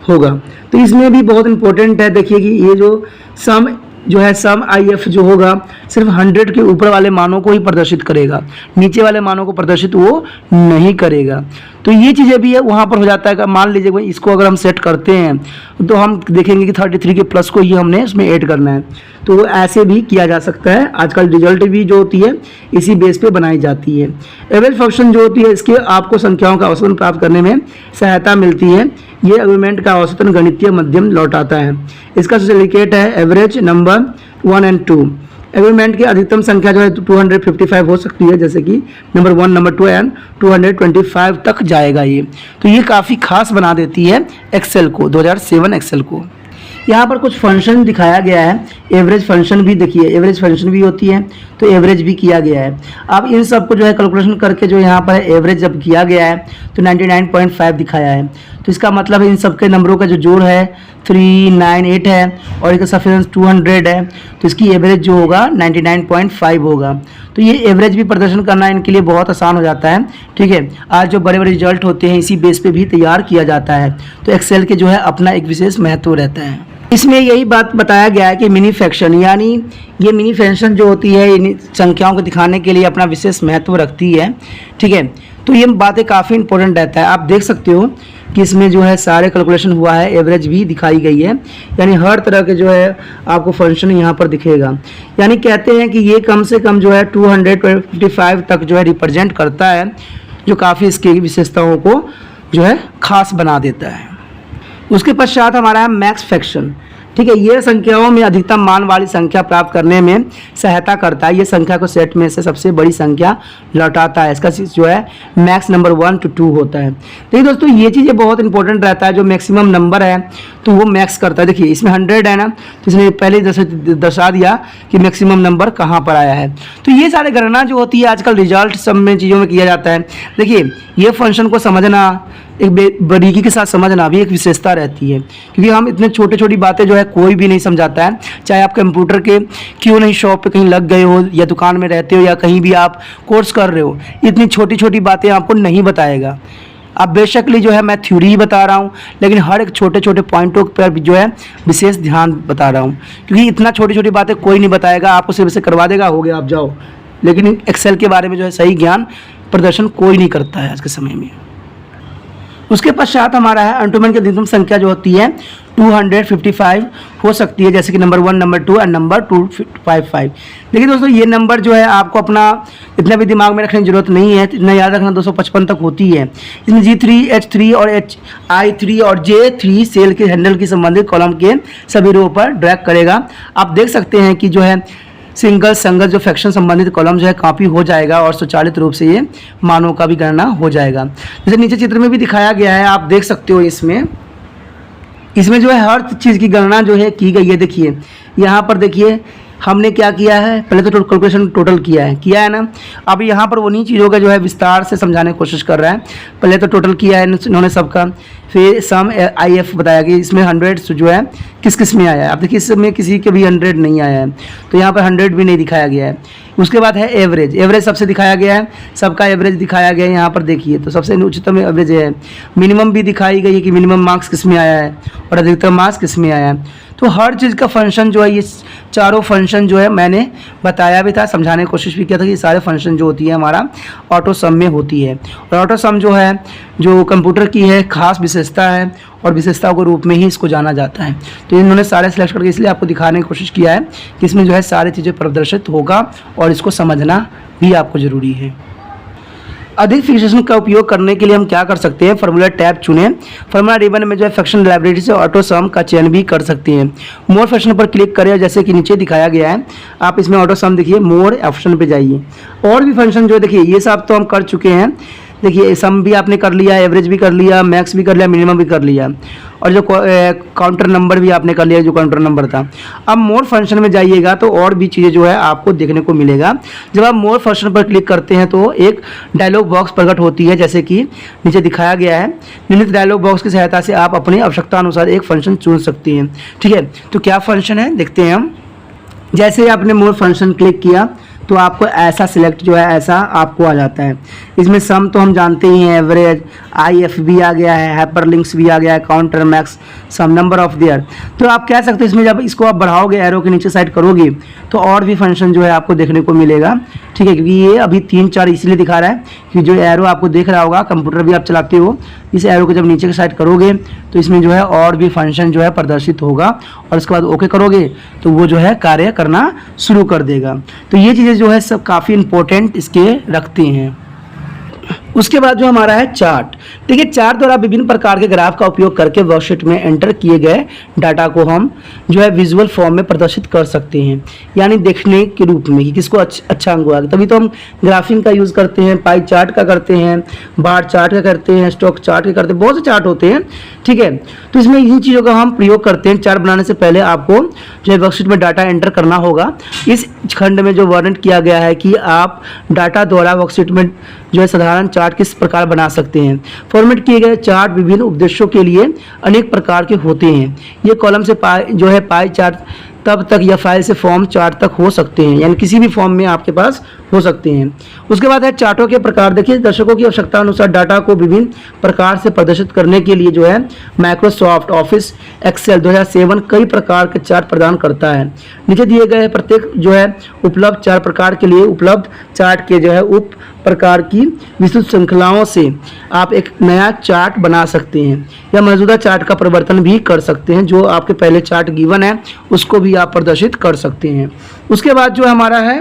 होगा। तो इसमें भी बहुत इंपॉर्टेंट है, देखिए कि ये जो सम जो है सम IF जो होगा सिर्फ 100 के ऊपर वाले मानों को ही प्रदर्शित करेगा, नीचे वाले मानों को प्रदर्शित वो नहीं करेगा। तो ये चीज़ें भी है वहाँ पर हो जाता है। मान लीजिए भाई इसको अगर हम सेट करते हैं तो हम देखेंगे कि 33 के प्लस को ही हमने इसमें ऐड करना है, तो वो ऐसे भी किया जा सकता है। आजकल रिजल्ट भी जो होती है इसी बेस पे बनाई जाती है। एवरेज फंक्शन जो होती है इसके आपको संख्याओं का औसतन प्राप्त करने में सहायता मिलती है। ये एग्रीमेंट का औसतन गणितीय मध्यम लौटाता है। इसका सिंडिकेट है एवरेज नंबर 1 और 2। एग्रीमेंट की अधिकतम संख्या जो है 255 हो सकती है, जैसे कि नंबर 1, नंबर 2 एंड 225 तक जाएगा ये। तो ये काफ़ी खास बना देती है एक्सेल को, 2007 एक्सेल को। यहाँ पर कुछ फंक्शन दिखाया गया है, एवरेज फंक्शन भी देखिए, एवरेज फंक्शन भी होती है तो एवरेज भी किया गया है। अब इन सब को जो है कैलकुलेशन करके जो यहाँ पर एवरेज जब किया गया है तो 99.5 दिखाया है। तो इसका मतलब है इन सब के नंबरों का जो जोड़ है 398 है और इसका सफिशिएंस 200 है, तो इसकी एवरेज जो होगा 99.5 होगा। तो ये एवरेज भी प्रदर्शन करना इनके लिए बहुत आसान हो जाता है, ठीक है। आज जो बड़े बड़े रिजल्ट होते हैं इसी बेस पे भी तैयार किया जाता है, तो एक्सेल के जो है अपना एक विशेष महत्व रहता है। इसमें यही बात बताया गया है कि मिनी फ्रैक्शन, यानी ये मिनी फ्रैक्शन जो होती है इन संख्याओं को दिखाने के लिए अपना विशेष महत्व रखती है, ठीक है। तो ये बातें काफ़ी इंपॉर्टेंट रहता है। आप देख सकते हो कि इसमें जो है सारे कैलकुलेशन हुआ है, एवरेज भी दिखाई गई है, यानी हर तरह के जो है आपको फंक्शन यहाँ पर दिखेगा। यानी कहते हैं कि ये कम से कम जो है 255 तक जो है रिप्रेजेंट करता है, जो काफ़ी इसकी विशेषताओं को जो है खास बना देता है। उसके पश्चात हमारा है मैक्स फ्रैक्शन। ठीक है, ये संख्याओं में अधिकतम मान वाली संख्या प्राप्त करने में सहायता करता है। ये संख्या को सेट में से सबसे बड़ी संख्या लौटाता है। इसका जो है मैक्स नंबर 1 to 2 होता है। देखिए दोस्तों, ये चीज़ें बहुत इंपॉर्टेंट रहता है। जो मैक्सिमम नंबर है तो वो मैक्स करता है। देखिए इसमें 100 है ना, तो इसने पहले दर्शा दिया कि मैक्सिमम नंबर कहाँ पर आया है। तो ये सारे गणना जो होती है आजकल रिजल्ट सब में चीज़ों में किया जाता है। देखिए ये फंक्शन को समझना, एक बारीकी के साथ समझना भी एक विशेषता रहती है, क्योंकि हम इतने छोटे छोटी बातें जो है कोई भी नहीं समझाता है। चाहे आप कंप्यूटर के क्यों नहीं शॉप पे कहीं लग गए हो, या दुकान में रहते हो, या कहीं भी आप कोर्स कर रहे हो, इतनी छोटी छोटी बातें आपको नहीं बताएगा। अब बेशकली जो है मैं थ्योरी ही बता रहा हूँ, लेकिन हर एक छोटे छोटे पॉइंटों पर भी जो है विशेष ध्यान बता रहा हूँ, क्योंकि इतना छोटी छोटी बातें कोई नहीं बताएगा। आपको सिर्फ से करवा देगा, हो गया आप जाओ। लेकिन एक्सेल के बारे में जो है सही ज्ञान प्रदर्शन कोई नहीं करता है आज के समय में। उसके पश्चात हमारा है अंटोमेन की अधिकतम संख्या जो होती है 255 हो सकती है, जैसे कि नंबर 1, नंबर 2 और नंबर 255। देखिए दोस्तों, ये नंबर जो है आपको अपना इतना भी दिमाग में रखने की जरूरत नहीं है, इतना याद रखना 255 तक होती है। इसमें G3, H3 और HI3 और J3 सेल के हैंडल की संबंधित कॉलम के सभी रो पर ड्रैग करेगा। आप देख सकते हैं कि जो है सिंगल संगत जो फ्रैक्शन संबंधित कॉलम जो है कॉपी हो जाएगा और स्वचालित रूप से ये मानों का भी गणना हो जाएगा। जैसे नीचे चित्र में भी दिखाया गया है, आप देख सकते हो। इसमें जो है हर चीज़ की गणना जो है की गई है। देखिए यहाँ पर देखिए हमने क्या किया है, पहले तो कैलकुलेशन टोटल किया है ना। अब यहाँ पर उन्हीं चीज़ों का जो है विस्तार से समझाने की कोशिश कर रहा है। पहले तो टोटल किया है इन्होंने सबका, फिर सम IF बताया कि इसमें 100 जो है किस किस में आया है। अब देखिए इसमें किसी के भी 100 नहीं आया है, तो यहाँ पर 100 भी नहीं दिखाया गया है। उसके बाद है एवरेज सबसे दिखाया गया है, सबका एवरेज दिखाया गया है। यहाँ पर देखिए तो सबसे उच्चतम एवरेज है। मिनिमम भी दिखाई गई है कि मिनिमम मार्क्स किस में आया है और अधिकतम मार्क्स किस में आया है। तो हर चीज़ का फंक्शन जो है, ये चारों फंक्शन जो है मैंने बताया भी था, समझाने की कोशिश भी किया था कि ये सारे फंक्शन जो होती है हमारा ऑटो सम में होती है। और ऑटो सम जो है जो कंप्यूटर की है खास विशेषता है, और विशेषताओं के रूप में ही इसको जाना जाता है। तो इन्होंने सारे सिलेक्ट करके इसलिए आपको दिखाने की कोशिश किया है कि इसमें जो है सारी चीज़ें प्रदर्शित होगा और इसको समझना भी आपको ज़रूरी है। अधिक फिक्सेशन का उपयोग करने के लिए हम क्या कर सकते हैं, फार्मूला टैब चुनें। फार्मूला रिबन में जो है फ्रैक्शन लाइब्रेरी से ऑटो सम का चयन भी कर सकते हैं। मोर फंक्शन पर क्लिक करें, जैसे कि नीचे दिखाया गया है। आप इसमें ऑटो सम देखिए, मोर ऑप्शन पे जाइए। और भी फंक्शन जो है देखिए ये सब तो हम कर चुके हैं। देखिए सम भी आपने कर लिया, एवरेज भी कर लिया, मैक्स भी कर लिया, मिनिमम भी कर लिया, और जो काउंटर नंबर भी आपने कर लिया जो काउंटर नंबर था। अब मोर फंक्शन में जाइएगा तो और भी चीज़ें जो है आपको देखने को मिलेगा। जब आप मोर फंक्शन पर क्लिक करते हैं तो एक डायलॉग बॉक्स प्रकट होती है, जैसे कि नीचे दिखाया गया है। निम्नलिखित डायलॉग बॉक्स की सहायता से आप अपनी आवश्यकता अनुसार एक फंक्शन चुन सकते हैं। ठीक है, तो क्या फंक्शन है देखते हैं हम। जैसे ही आपने मोर फंक्शन क्लिक किया तो आपको ऐसा सिलेक्ट जो है ऐसा आपको आ जाता है। इसमें सम तो हम जानते ही हैं, एवरेज, IF भी आ गया है, हाइपरलिंक्स भी आ गया है, counter, max, sum, number of there. तो आप कह सकते हो इसमें जब इसको आप बढ़ाओगे, एरो के नीचे साइड करोगे तो और भी फंक्शन जो है आपको देखने को मिलेगा। ठीक है, क्योंकि ये अभी 3-4 इसलिए दिखा रहा है कि जो एरो आपको देख रहा होगा, कंप्यूटर भी आप चलाते हो, इस एरो को जब नीचे की साइड करोगे तो इसमें जो है और भी फंक्शन जो है प्रदर्शित होगा, और उसके बाद ओके करोगे तो वो जो है कार्य करना शुरू कर देगा। तो ये चीज़ें जो है सब काफ़ी इंपॉर्टेंट इसके रखते हैं। उसके बाद जो हमारा है चार्ट। देखिए चार्ट द्वारा विभिन्न प्रकार के ग्राफ का उपयोग करके वर्कशीट में एंटर किए गए डाटा को हम जो है विजुअल फॉर्म में प्रदर्शित कर सकते हैं, यानी देखने के रूप में कि किसको अच्छा अंक हुआ। तभी तो हम ग्राफिंग का यूज़ करते हैं, पाई चार्ट का करते हैं, बार चार्ट का करते हैं, स्टॉक चार्ट का करते हैं, बहुत से चार्ट होते हैं। ठीक है, तो इसमें इन चीज़ों का हम प्रयोग करते हैं। चार्ट बनाने से पहले आपको जो है वर्कशीट में डाटा एंटर करना होगा। इस खंड में जो वर्णन किया गया है कि आप डाटा द्वारा वर्कशीट में जो है साधारण चार्ट किस प्रकार बना सकते हैं। फॉर्मेट किए गए चार्ट विभिन्न उद्देश्यों के लिए अनेक प्रकार के होते हैं। ये कॉलम से जो है पाई चार्ट तब तक या फाइल से फॉर्म चार्ट तक हो सकते हैं, यानी किसी भी फॉर्म में आपके पास हो सकते हैं। उसके बाद है चार्टों के प्रकार। देखिए दर्शकों की आवश्यकता अनुसार डाटा को विभिन्न प्रकार से प्रदर्शित करने के लिए जो है माइक्रोसॉफ्ट ऑफिस एक्सेल 2007 कई प्रकार के चार्ट प्रदान करता है। नीचे दिए गए प्रत्येक जो है उपलब्ध चार प्रकार के लिए उपलब्ध चार्ट के जो है उप प्रकार की विस्तृत श्रृंखलाओं से आप एक नया चार्ट बना सकते हैं, या मौजूदा चार्ट का परिवर्तन भी कर सकते हैं। जो आपके पहले चार्ट गिवन है उसको भी आप प्रदर्शित कर सकते हैं। उसके बाद जो हमारा है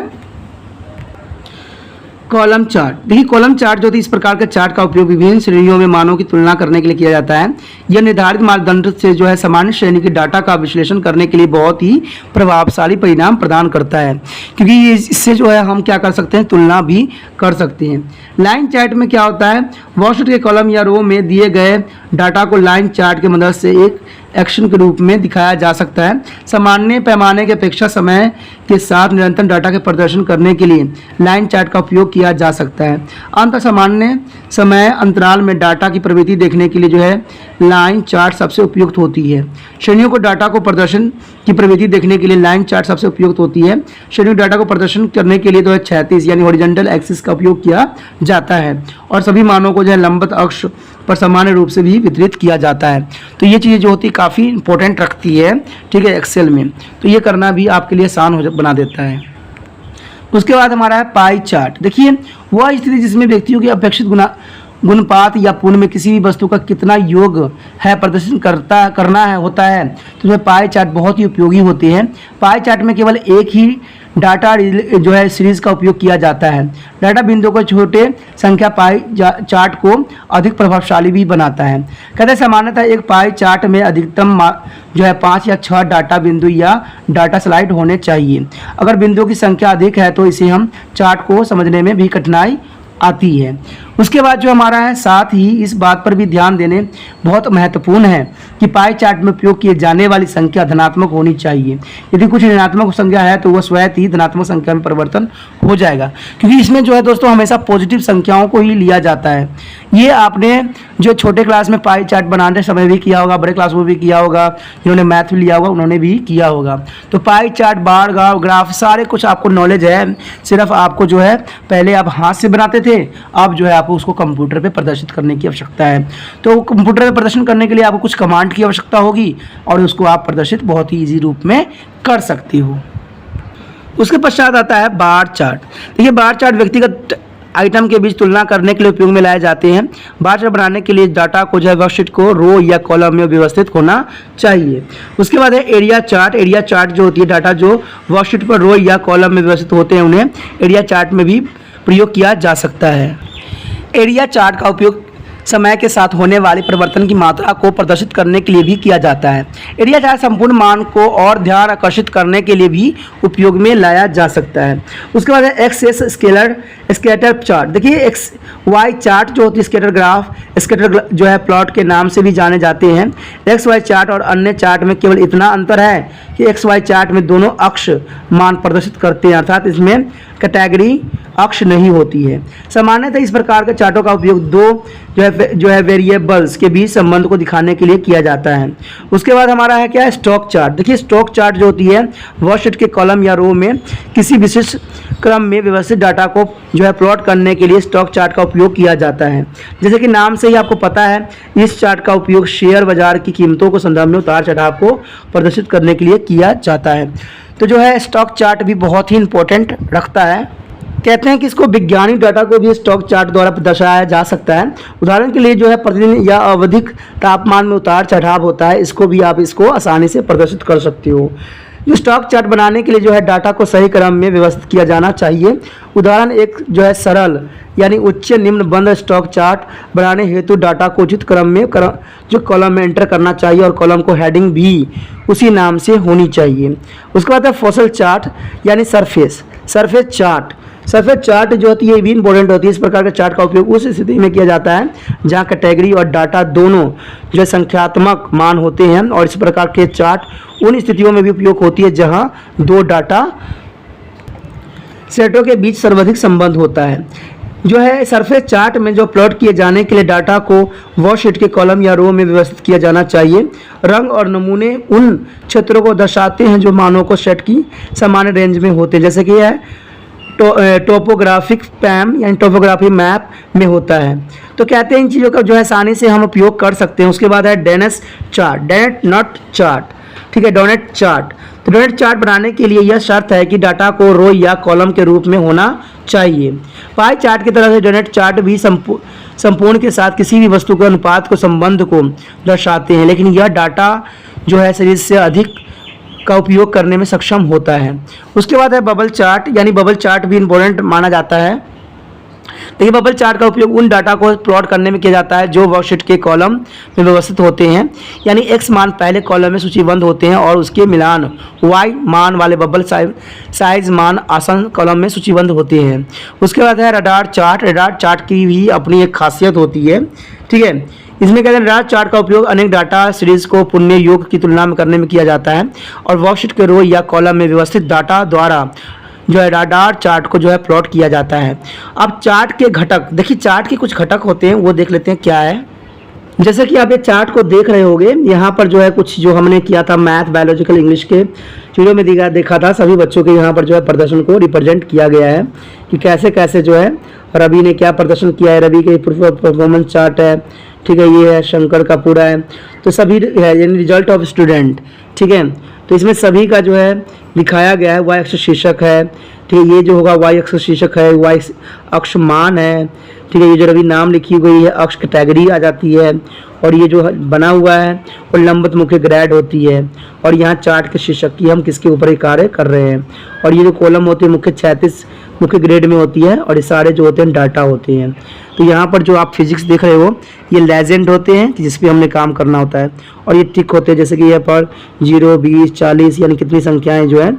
कॉलम चार्ट। देखिए कॉलम चार्ट जो होती है, इस प्रकार के चार्ट का उपयोग विभिन्न श्रेणियों में मानों की तुलना करने के लिए किया जाता है। यह निर्धारित मानदंड से जो है सामान्य श्रेणी के डाटा का विश्लेषण करने के लिए बहुत ही प्रभावशाली परिणाम प्रदान करता है, क्योंकि इससे जो है हम क्या कर सकते हैं, तुलना भी कर सकते हैं। लाइन चार्ट में क्या होता है, वर्कशीट के कॉलम या रो में दिए गए डाटा को लाइन चार्ट की मदद से एक एक्शन के रूप में दिखाया जा सकता है। सामान्य पैमाने के अपेक्षा समय के साथ निरंतर डाटा के प्रदर्शन करने के लिए लाइन चार्ट का उपयोग किया जा सकता है। अंत सामान्य समय अंतराल में डाटा की प्रवृत्ति देखने के लिए जो है लाइन चार्ट सबसे उपयुक्त होती है। श्रेणियों को डाटा को प्रदर्शन की प्रवृत्ति देखने के लिए लाइन चार्ट सबसे उपयुक्त होती है। श्रेणियों डाटा को प्रदर्शन करने के लिए तो क्षैतिज यानी हॉरिजॉन्टल एक्सिस का उपयोग किया जाता है और सभी मानों को जो है लंबवत अक्ष पर सामान्य रूप से भी वितरित किया जाता है। तो ये चीज़ें जो होती है काफ़ी इंपॉर्टेंट रखती है, ठीक है, एक्सेल में। तो ये करना भी आपके लिए आसान हो बना देता है। उसके बाद हमारा है पाई चार्ट। देखिए वह स्थिति जिसमें व्यक्तियों की अपेक्षित गुणपात या पूर्ण में किसी भी वस्तु का कितना योग है प्रदर्शन करना है होता है, तो उसमें पाई चार्ट बहुत ही उपयोगी होते हैं। पाई चार्ट में केवल एक ही डाटा जो है सीरीज का उपयोग किया जाता है। डाटा बिंदुओं को छोटे संख्या पाई चार्ट को अधिक प्रभावशाली भी बनाता है। कहते हैं सामान्यतः एक पाई चार्ट में अधिकतम जो है 5 या 6 डाटा बिंदु या डाटा स्लाइड होने चाहिए। अगर बिंदुओं की संख्या अधिक है तो इसे हम चार्ट को समझने में भी कठिनाई आती है। उसके बाद जो हमारा है, साथ ही इस बात पर भी ध्यान देने बहुत महत्वपूर्ण है कि पाई चार्ट में उपयोग किए जाने वाली संख्या धनात्मक होनी चाहिए। यदि कुछ ऋणात्मक संख्या है तो वह स्वयं ही धनात्मक संख्या में परिवर्तन हो जाएगा, क्योंकि इसमें जो है दोस्तों हमेशा पॉजिटिव संख्याओं को ही लिया जाता है। ये आपने जो छोटे क्लास में पाई चार्ट बनाने समय भी किया होगा, बड़े क्लास में भी किया होगा, जिन्होंने मैथ भी लिया होगा उन्होंने भी किया होगा। तो पाई चार्ट, बार ग्राफ सारे कुछ आपको नॉलेज है। सिर्फ आपको जो है पहले आप हाथ से बनाते थे, अब जो है आपको उसको कंप्यूटर पे प्रदर्शित करने की आवश्यकता है। तो कंप्यूटर पे प्रदर्शन करने के लिए आपको कुछ कमांड की आवश्यकता होगी और उसको आप प्रदर्शित बहुत ही इजी रूप में कर सकती हो। उसके पश्चात आता है बार चार्ट। देखिए बार चार्ट व्यक्तिगत आइटम के बीच तुलना करने के लिए उपयोग में लाए जाते हैं। बार चार्ट बनाने के लिए डाटा को जो है वर्कशीट को रो या कॉलम में व्यवस्थित होना चाहिए। उसके बाद है एरिया चार्ट। एरिया चार्ट जो होती है, डाटा जो वर्कशीट पर रो या कॉलम में व्यवस्थित होते हैं उन्हें एरिया चार्ट में भी प्रयोग किया जा सकता है। एरिया चार्ट का उपयोग समय के साथ होने वाले परिवर्तन की मात्रा को प्रदर्शित करने के लिए भी किया जाता है। एरिया चार्ट संपूर्ण मान को और ध्यान आकर्षित करने के लिए भी उपयोग में लाया जा सकता है। उसके बाद है एक्स स्कैटर चार्ट। देखिए एक्स वाई चार्ट जो होती है, स्कैटर ग्राफ, स्कैटर जो है प्लॉट के नाम से भी जाने जाते हैं। एक्स वाई चार्ट और अन्य चार्ट में केवल इतना अंतर है कि एक्स वाई चार्ट में दोनों अक्ष मान प्रदर्शित करते हैं, अर्थात इसमें कैटेगरी अक्ष नहीं होती है। सामान्यतः इस प्रकार के चार्टों का उपयोग दो जो है वेरिएबल्स के बीच संबंध को दिखाने के लिए किया जाता है। उसके बाद हमारा है क्या है, स्टॉक चार्ट। देखिए स्टॉक चार्ट जो होती है वर्कशीट के कॉलम या रो में किसी विशिष्ट क्रम में व्यवस्थित डाटा को जो है प्लॉट करने के लिए स्टॉक चार्ट का उपयोग किया जाता है। जैसे कि नाम से ही आपको पता है, इस चार्ट का उपयोग शेयर बाजार की कीमतों को संदर्भ में उतार चढ़ाव को प्रदर्शित करने के लिए किया जाता है। तो जो है स्टॉक चार्ट भी बहुत ही इंपॉर्टेंट रखता है। कहते हैं कि इसको वैज्ञानिक डाटा को भी स्टॉक चार्ट द्वारा दर्शाया जा सकता है। उदाहरण के लिए जो है प्रतिदिन या आवधिक तापमान में उतार चढ़ाव होता है, इसको भी आप इसको आसानी से प्रदर्शित कर सकते हो। जो स्टॉक चार्ट बनाने के लिए जो है डाटा को सही क्रम में व्यवस्थित किया जाना चाहिए। उदाहरण एक जो है सरल यानी उच्च निम्न बंद स्टॉक चार्ट बनाने हेतु डाटा को उचित क्रम में जो कॉलम में एंटर करना चाहिए और कॉलम को हेडिंग भी उसी नाम से होनी चाहिए। उसके बाद है फॉसल चार्ट यानी सरफेस चार्ट। सरफेस चार्ट जो होती है ये भी इंपॉर्टेंट होती है। इस प्रकार के चार्ट का उपयोग उस स्थिति में किया जाता है जहां कैटेगरी और डाटा दोनों जो संख्यात्मक मान होते हैं, और इस प्रकार के चार्ट उन स्थितियों में भी उपयोग होती है जहां दो डाटा सेटों के बीच सर्वाधिक संबंध होता है। जो है सरफेस चार्ट में जो प्लॉट किए जाने के लिए डाटा को वर्कशीट के कॉलम या रो में व्यवस्थित किया जाना चाहिए। रंग और नमूने उन क्षेत्रों को दर्शाते हैं जो मानों को सेट की सामान्य रेंज में होते हैं, जैसे कि यह टोपोग्राफिक पैम यानी टोपोग्राफी मैप में होता है। तो कहते हैं इन चीज़ों का जो है आसानी से हम उपयोग कर सकते हैं। उसके बाद है डेनेट नॉट चार्ट, ठीक है, डोनेट चार्ट। तो डोनेट चार्ट बनाने के लिए यह शर्त है कि डाटा को रो या कॉलम के रूप में होना चाहिए। पाई चार्ट की तरह से डोनेट चार्ट भी संपूर्ण के साथ किसी भी वस्तु के अनुपात को संबंध को दर्शाते हैं, लेकिन यह डाटा जो है सीरीज से अधिक का उपयोग करने में सक्षम होता है। उसके बाद है बबल चार्ट, यानी बबल चार्ट भी इम्पोर्टेंट माना जाता है। देखिए बबल चार्ट का उपयोग उन डाटा को प्लॉट करने में किया जाता है जो वर्कशीट के कॉलम में व्यवस्थित होते हैं, यानी एक्स मान पहले कॉलम में सूचीबद्ध होते हैं और उसके मिलान वाई मान वाले बबल साइज मान आसन कॉलम में सूचीबद्ध होते हैं। उसके बाद है रडार चार्ट। रडार चार्ट की भी अपनी एक खासियत होती है, ठीक है। इसमें कहते हैं रडार चार्ट का उपयोग अनेक डाटा सीरीज को पुण्य योग की तुलना में करने में किया जाता है और वर्कशीट के रो या कॉलम में व्यवस्थित डाटा द्वारा जो है रडार चार्ट को जो है प्लॉट किया जाता है। अब चार्ट के घटक देखिए, चार्ट के कुछ घटक होते हैं वो देख लेते हैं क्या है। जैसे कि आप ये चार्ट को देख रहे होंगे, यहाँ पर जो है कुछ जो हमने किया था मैथ, बायोलॉजिकल, इंग्लिश के चीज़ों में देखा था, सभी बच्चों के यहाँ पर जो है प्रदर्शन को रिप्रेजेंट किया गया है कि कैसे कैसे जो है रवि ने क्या प्रदर्शन किया है। रवि के परफॉर्मेंस चार्ट है, ठीक है, ये है शंकर का पूरा है, तो सभी है यानी रिजल्ट ऑफ स्टूडेंट, ठीक है। तो इसमें सभी का जो है दिखाया गया है। वाई अक्ष शीर्षक है, ठीक है, ये जो होगा वाई अक्ष शीर्षक है, वाई अक्ष मान है, ठीक है। ये जो रवि नाम लिखी गई है अक्ष कैटेगरी आ जाती है और ये जो बना हुआ है और लंबत मुख्य ग्रेड होती है और यहाँ चार्ट के शीर्षक की हम किसके ऊपर ही कार्य कर रहे हैं और ये जो कॉलम होती है मुख्य 36 मुख्य ग्रेड में होती है और ये सारे जो होते हैं डाटा होते हैं। तो यहाँ पर जो आप फिजिक्स देख रहे हो ये लेजेंड होते हैं कि जिस पे हमने काम करना होता है और ये टिक होते हैं, जैसे कि यहाँ पर 0, 20, 40 यानी कितनी संख्याएं जो है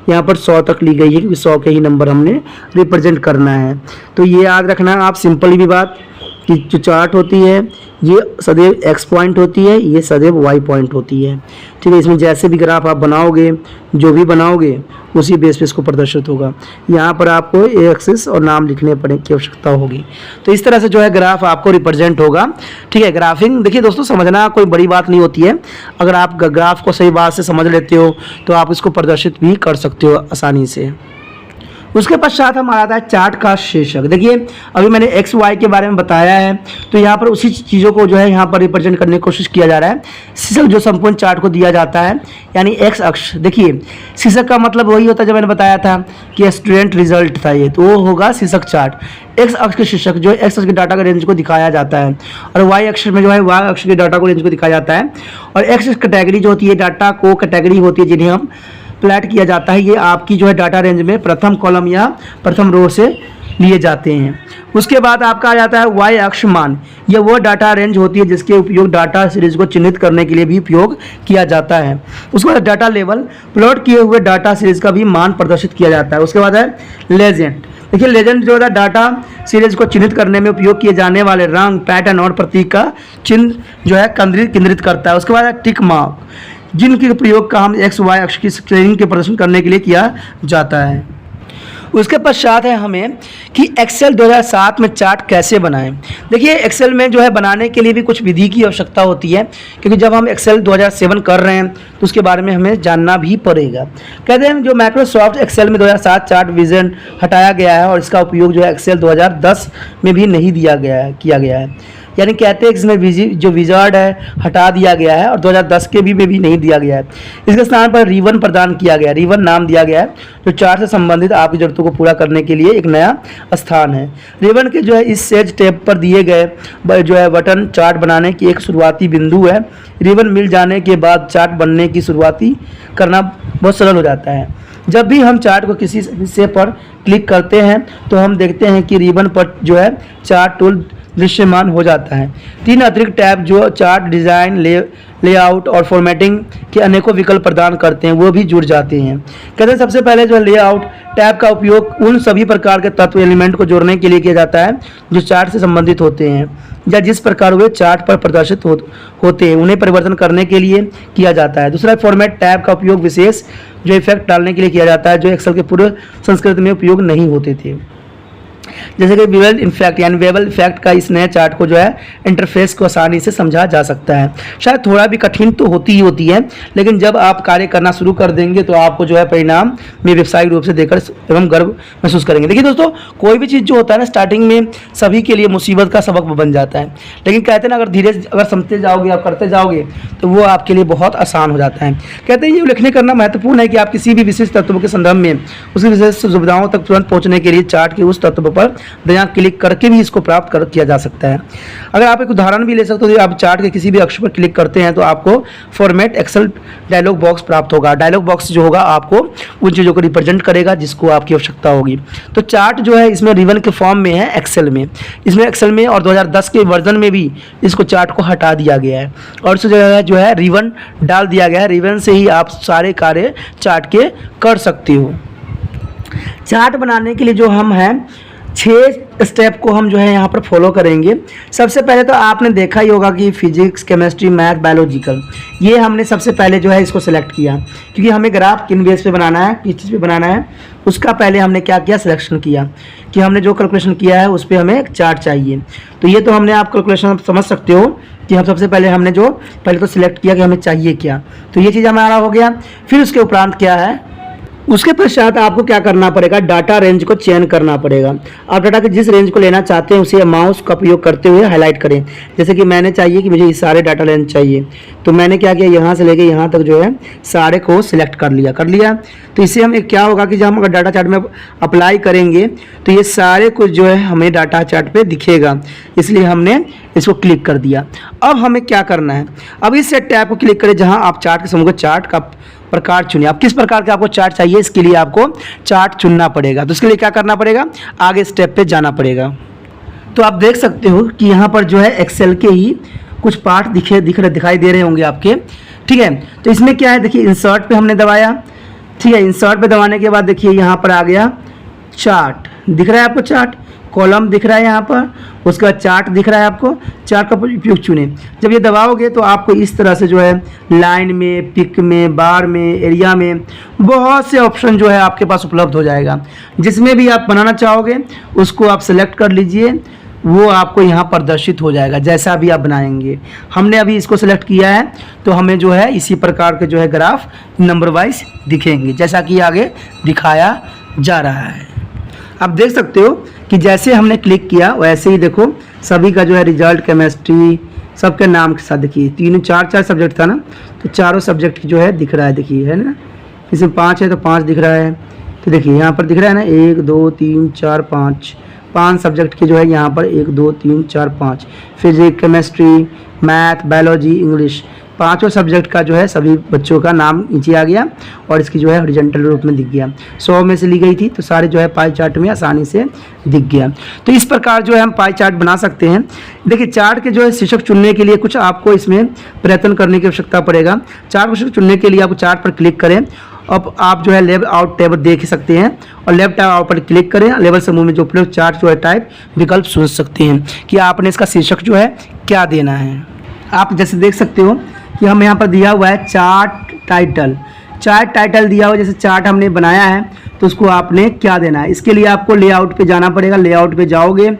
यहाँ पर 100 तक ली गई है क्योंकि 100 के ही नंबर हमने रिप्रेजेंट करना है। तो ये याद रखना आप सिंपल भी बात कि जो चार्ट होती है ये सदैव एक्स पॉइंट होती है, ये सदैव वाई पॉइंट होती है, ठीक है। इसमें जैसे भी ग्राफ आप बनाओगे, जो भी बनाओगे उसी बेस पे इसको प्रदर्शित होगा। यहाँ पर आपको एक्सिस और नाम लिखने पड़े की आवश्यकता होगी। तो इस तरह से जो है ग्राफ आपको रिप्रेजेंट होगा, ठीक है। ग्राफिंग देखिए दोस्तों समझना कोई बड़ी बात नहीं होती है, अगर आप ग्राफ को सही बात से समझ लेते हो तो आप इसको प्रदर्शित भी कर सकते हो आसानी से। उसके पश्चात हमारा आता है चार्ट का शीर्षक। देखिए अभी मैंने एक्स वाई के बारे में बताया है, तो यहाँ पर उसी चीज़ों को जो है यहाँ पर रिप्रेजेंट करने की कोशिश किया जा रहा है। शीर्षक जो संपूर्ण चार्ट को दिया जाता है यानी एक्स अक्ष। देखिए शीर्षक का मतलब वही होता है जो मैंने बताया था कि स्टूडेंट रिजल्ट था ये, तो वो होगा शीर्षक चार्ट। एक्स अक्ष के शीर्षक जो है एक्स अक्ष के डाटा के रेंज को दिखाया जाता है और वाई अक्ष में जो है वाई अक्ष के डाटा को रेंज को दिखाया जाता है और एक्स कैटेगरी जो होती है डाटा को कैटेगरी होती है जिन्हें हम प्लॉट किया जाता है। ये आपकी जो है डाटा रेंज में प्रथम कॉलम या प्रथम रो से लिए जाते हैं। उसके बाद आपका आ जाता है वाई अक्ष मान। ये वो डाटा रेंज होती है जिसके उपयोग डाटा सीरीज को चिन्हित करने के लिए भी उपयोग किया जाता है। उसके बाद डाटा लेवल, प्लॉट किए हुए डाटा सीरीज का भी मान प्रदर्शित किया जाता है। उसके बाद है लेजेंड। देखिए लेजेंड जो है डाटा सीरीज को चिन्हित करने में उपयोग किए जाने वाले रंग, पैटर्न और प्रतीक का चिन्ह जो है केंद्रित करता है। उसके बाद है टिक मार्क, जिनके प्रयोग का हम एक्स वाई अक्ष की श्रेणी के प्रदर्शन करने के लिए किया जाता है। उसके पश्चात है हमें कि एक्सेल 2007 में चार्ट कैसे बनाएं। देखिए एक्सेल में जो है बनाने के लिए भी कुछ विधि की आवश्यकता होती है, क्योंकि जब हम एक्सेल 2007 कर रहे हैं तो उसके बारे में हमें जानना भी पड़ेगा। कहते हैं जो माइक्रोसॉफ्ट एक्सेल में 2007 चार्ट विजन हटाया गया है और इसका उपयोग जो है एक्सेल 2010 में भी नहीं किया गया है, यानी कहते हैं इसमें जो विजार्ड है हटा दिया गया है और 2010 के भी में भी नहीं दिया गया है। इसके स्थान पर रिवन प्रदान किया गया है, रिवन नाम दिया गया है जो चार्ट से संबंधित आपकी जरूरतों को पूरा करने के लिए एक नया स्थान है। रिवन के जो है इस सेज टैब पर दिए गए जो है बटन चार्ट बनाने की एक शुरुआती बिंदु है। रिवन मिल जाने के बाद चार्ट बनने की शुरुआती करना बहुत सरल हो जाता है। जब भी हम चार्ट को किसी हिस्से पर क्लिक करते हैं तो हम देखते हैं कि रिबन पर जो है चार्ट टूल दृश्यमान हो जाता है। 3 अतिरिक्त टैब जो चार्ट डिज़ाइन, लेआउट और फॉर्मेटिंग के अनेकों विकल्प प्रदान करते हैं वो भी जुड़ जाते हैं। कहते हैं सबसे पहले जो है लेआउट टैब का उपयोग उन सभी प्रकार के तत्व एलिमेंट को जोड़ने के लिए किया जाता है जो चार्ट से संबंधित होते हैं या जिस प्रकार वे चार्ट पर प्रदर्शित होते हैं उन्हें परिवर्तन करने के लिए किया जाता है। दूसरा फॉर्मेट टैब का उपयोग विशेष जो इफेक्ट डालने के लिए किया जाता है जो एक्सेल के पूर्व संस्कृति में उपयोग नहीं होते थे, जैसे कि वेबल इफेक्ट यानी वेबल इफेक्ट का इस नए चार्ट को जो है इंटरफेस को आसानी से समझा जा सकता है। शायद थोड़ा भी कठिन तो होती ही होती है, लेकिन जब आप कार्य करना शुरू कर देंगे तो आपको जो है परिणाम में व्यावसायिक रूप से देखकर एवं गर्व महसूस करेंगे। देखिए दोस्तों कोई भी चीज़ जो होता है ना स्टार्टिंग में सभी के लिए मुसीबत का सबक बन जाता है, लेकिन कहते हैं ना अगर समझते जाओगे आप करते जाओगे तो वो आपके लिए बहुत आसान हो जाता है। कहते हैं ये लिखने करना महत्वपूर्ण है कि आप किसी भी विशेष तत्व के संदर्भ में उसकी विशेष सुविधाओं तक तुरंत पहुँचने के लिए चार्ट के उस तत्व पर कर यहाँ क्लिक करके भी इसको प्राप्त किया जा सकता है। अगर आप एक उदाहरण भी ले सकते हो, तो आप चार्ट के किसी भी अक्ष पर क्लिक करते हैं तो आपको फॉर्मेट एक्सेल डायलॉग बॉक्स प्राप्त होगा। डायलॉग बॉक्स जो होगा आपको उन चीज़ों को रिप्रेजेंट करेगा जिसको आपकी आवश्यकता होगी। तो चार्ट जो है इसमें रिबन के फॉर्म में है एक्सेल में, इसमें एक्सेल में और 2010 के वर्जन में भी इसको चार्ट को हटा दिया गया है और उस जगह जो है रिबन डाल दिया गया है। रिबन से ही आप सारे कार्य चार्ट के कर सकते हो। चार्ट बनाने के लिए जो हम हैं 6 स्टेप को हम जो है यहाँ पर फॉलो करेंगे। सबसे पहले तो आपने देखा ही होगा कि फिजिक्स, केमिस्ट्री, मैथ, बायोलॉजिकल, ये हमने सबसे पहले जो है इसको सिलेक्ट किया, क्योंकि हमें ग्राफ किन बेस पे बनाना है, किस चीज़ पे बनाना है, उसका पहले हमने क्या किया, सिलेक्शन किया कि हमने जो कैलकुलेशन किया है उस पर हमें एक चार्ट चाहिए। तो ये तो हमने आप कैलकुलेशन समझ सकते हो कि हम सबसे पहले हमने जो पहले तो सिलेक्ट किया कि हमें चाहिए क्या, तो ये चीज़ हमारा हो गया। फिर उसके उपरांत क्या है, उसके पश्चात आपको क्या करना पड़ेगा, डाटा रेंज को चयन करना पड़ेगा। आप डाटा के जिस रेंज को लेना चाहते हैं उसे माउस का उपयोग करते हुए हाईलाइट करें। जैसे कि मैंने चाहिए कि मुझे ये सारे डाटा रेंज चाहिए, तो मैंने क्या किया, यहाँ से लेके यहाँ तक जो है सारे को सिलेक्ट कर लिया। तो इससे हम क्या होगा कि जब हम अगर डाटा चार्ट में अप्लाई करेंगे तो ये सारे कुछ जो है हमें डाटा चार्ट पे दिखेगा, इसलिए हमने इसको क्लिक कर दिया। अब हमें क्या करना है, अब इस टैब को क्लिक करें जहाँ आप चार्ट के समूह को चार्ट का प्रकार चुनिए। आप किस प्रकार का आपको चार्ट चाहिए, इसके लिए आपको चार्ट चुनना पड़ेगा। तो इसके लिए क्या करना पड़ेगा, आगे स्टेप पे जाना पड़ेगा। तो आप देख सकते हो कि यहाँ पर जो है एक्सेल के ही कुछ पार्ट दिखाई दे रहे होंगे आपके, ठीक है। तो इसमें क्या है, देखिए इंसर्ट पे हमने दबाया, ठीक है। इंसर्ट पे दबाने के बाद देखिए यहाँ पर आ गया चार्ट, दिख रहा है आपको चार्ट, कॉलम दिख रहा है यहाँ पर, उसके बाद चार्ट दिख रहा है आपको। चार्ट का उपयोग चुने, जब ये दबाओगे तो आपको इस तरह से जो है लाइन में, पिक में, बार में, एरिया में बहुत से ऑप्शन जो है आपके पास उपलब्ध हो जाएगा। जिसमें भी आप बनाना चाहोगे उसको आप सेलेक्ट कर लीजिए, वो आपको यहाँ प्रदर्शित हो जाएगा जैसा भी आप बनाएंगे। हमने अभी इसको सेलेक्ट किया है तो हमें जो है इसी प्रकार के जो है ग्राफ नंबर वाइज दिखेंगे जैसा कि आगे दिखाया जा रहा है। आप देख सकते हो कि जैसे हमने क्लिक किया वैसे ही देखो सभी का जो है रिजल्ट, केमिस्ट्री, सबके नाम के साथ देखिए 4 सब्जेक्ट था ना, तो चारों सब्जेक्ट की जो है दिख रहा है, देखिए है ना। इसमें 5 है तो 5 दिख रहा है, तो देखिए यहाँ पर दिख रहा है ना 1 2 3 4 5 सब्जेक्ट की जो है यहाँ पर 1 2 3 4 5 physics, chemistry, math, biology, English, 5 subject का जो है सभी बच्चों का नाम नीचे आ गया और इसकी जो है हॉरिजॉन्टल रूप में दिख गया। 100 में से ली गई थी तो सारे जो है पाई चार्ट में आसानी से दिख गया। तो इस प्रकार जो है हम पाई चार्ट बना सकते हैं। देखिए चार्ट के जो है शीर्षक चुनने के लिए कुछ आपको इसमें प्रयत्न करने की आवश्यकता पड़ेगा। चार्ट शीर्षक चुनने के लिए आपको चार्ट पर क्लिक करें, अब आप जो है लेवल आउट टैब देख सकते हैं और लेफ्ट टैब आउट पर क्लिक करें। लेवल समूह में जो उपलब्ध चार्ट जो है टाइप विकल्प सोच सकते हैं कि आपने इसका शीर्षक जो है क्या देना है। आप जैसे देख सकते हो कि हम यहाँ पर दिया हुआ है चार्ट टाइटल दिया हुआ, जैसे चार्ट हमने बनाया है तो उसको आपने क्या देना है। इसके लिए आपको लेआउट पे जाना पड़ेगा। लेआउट पे जाओगे,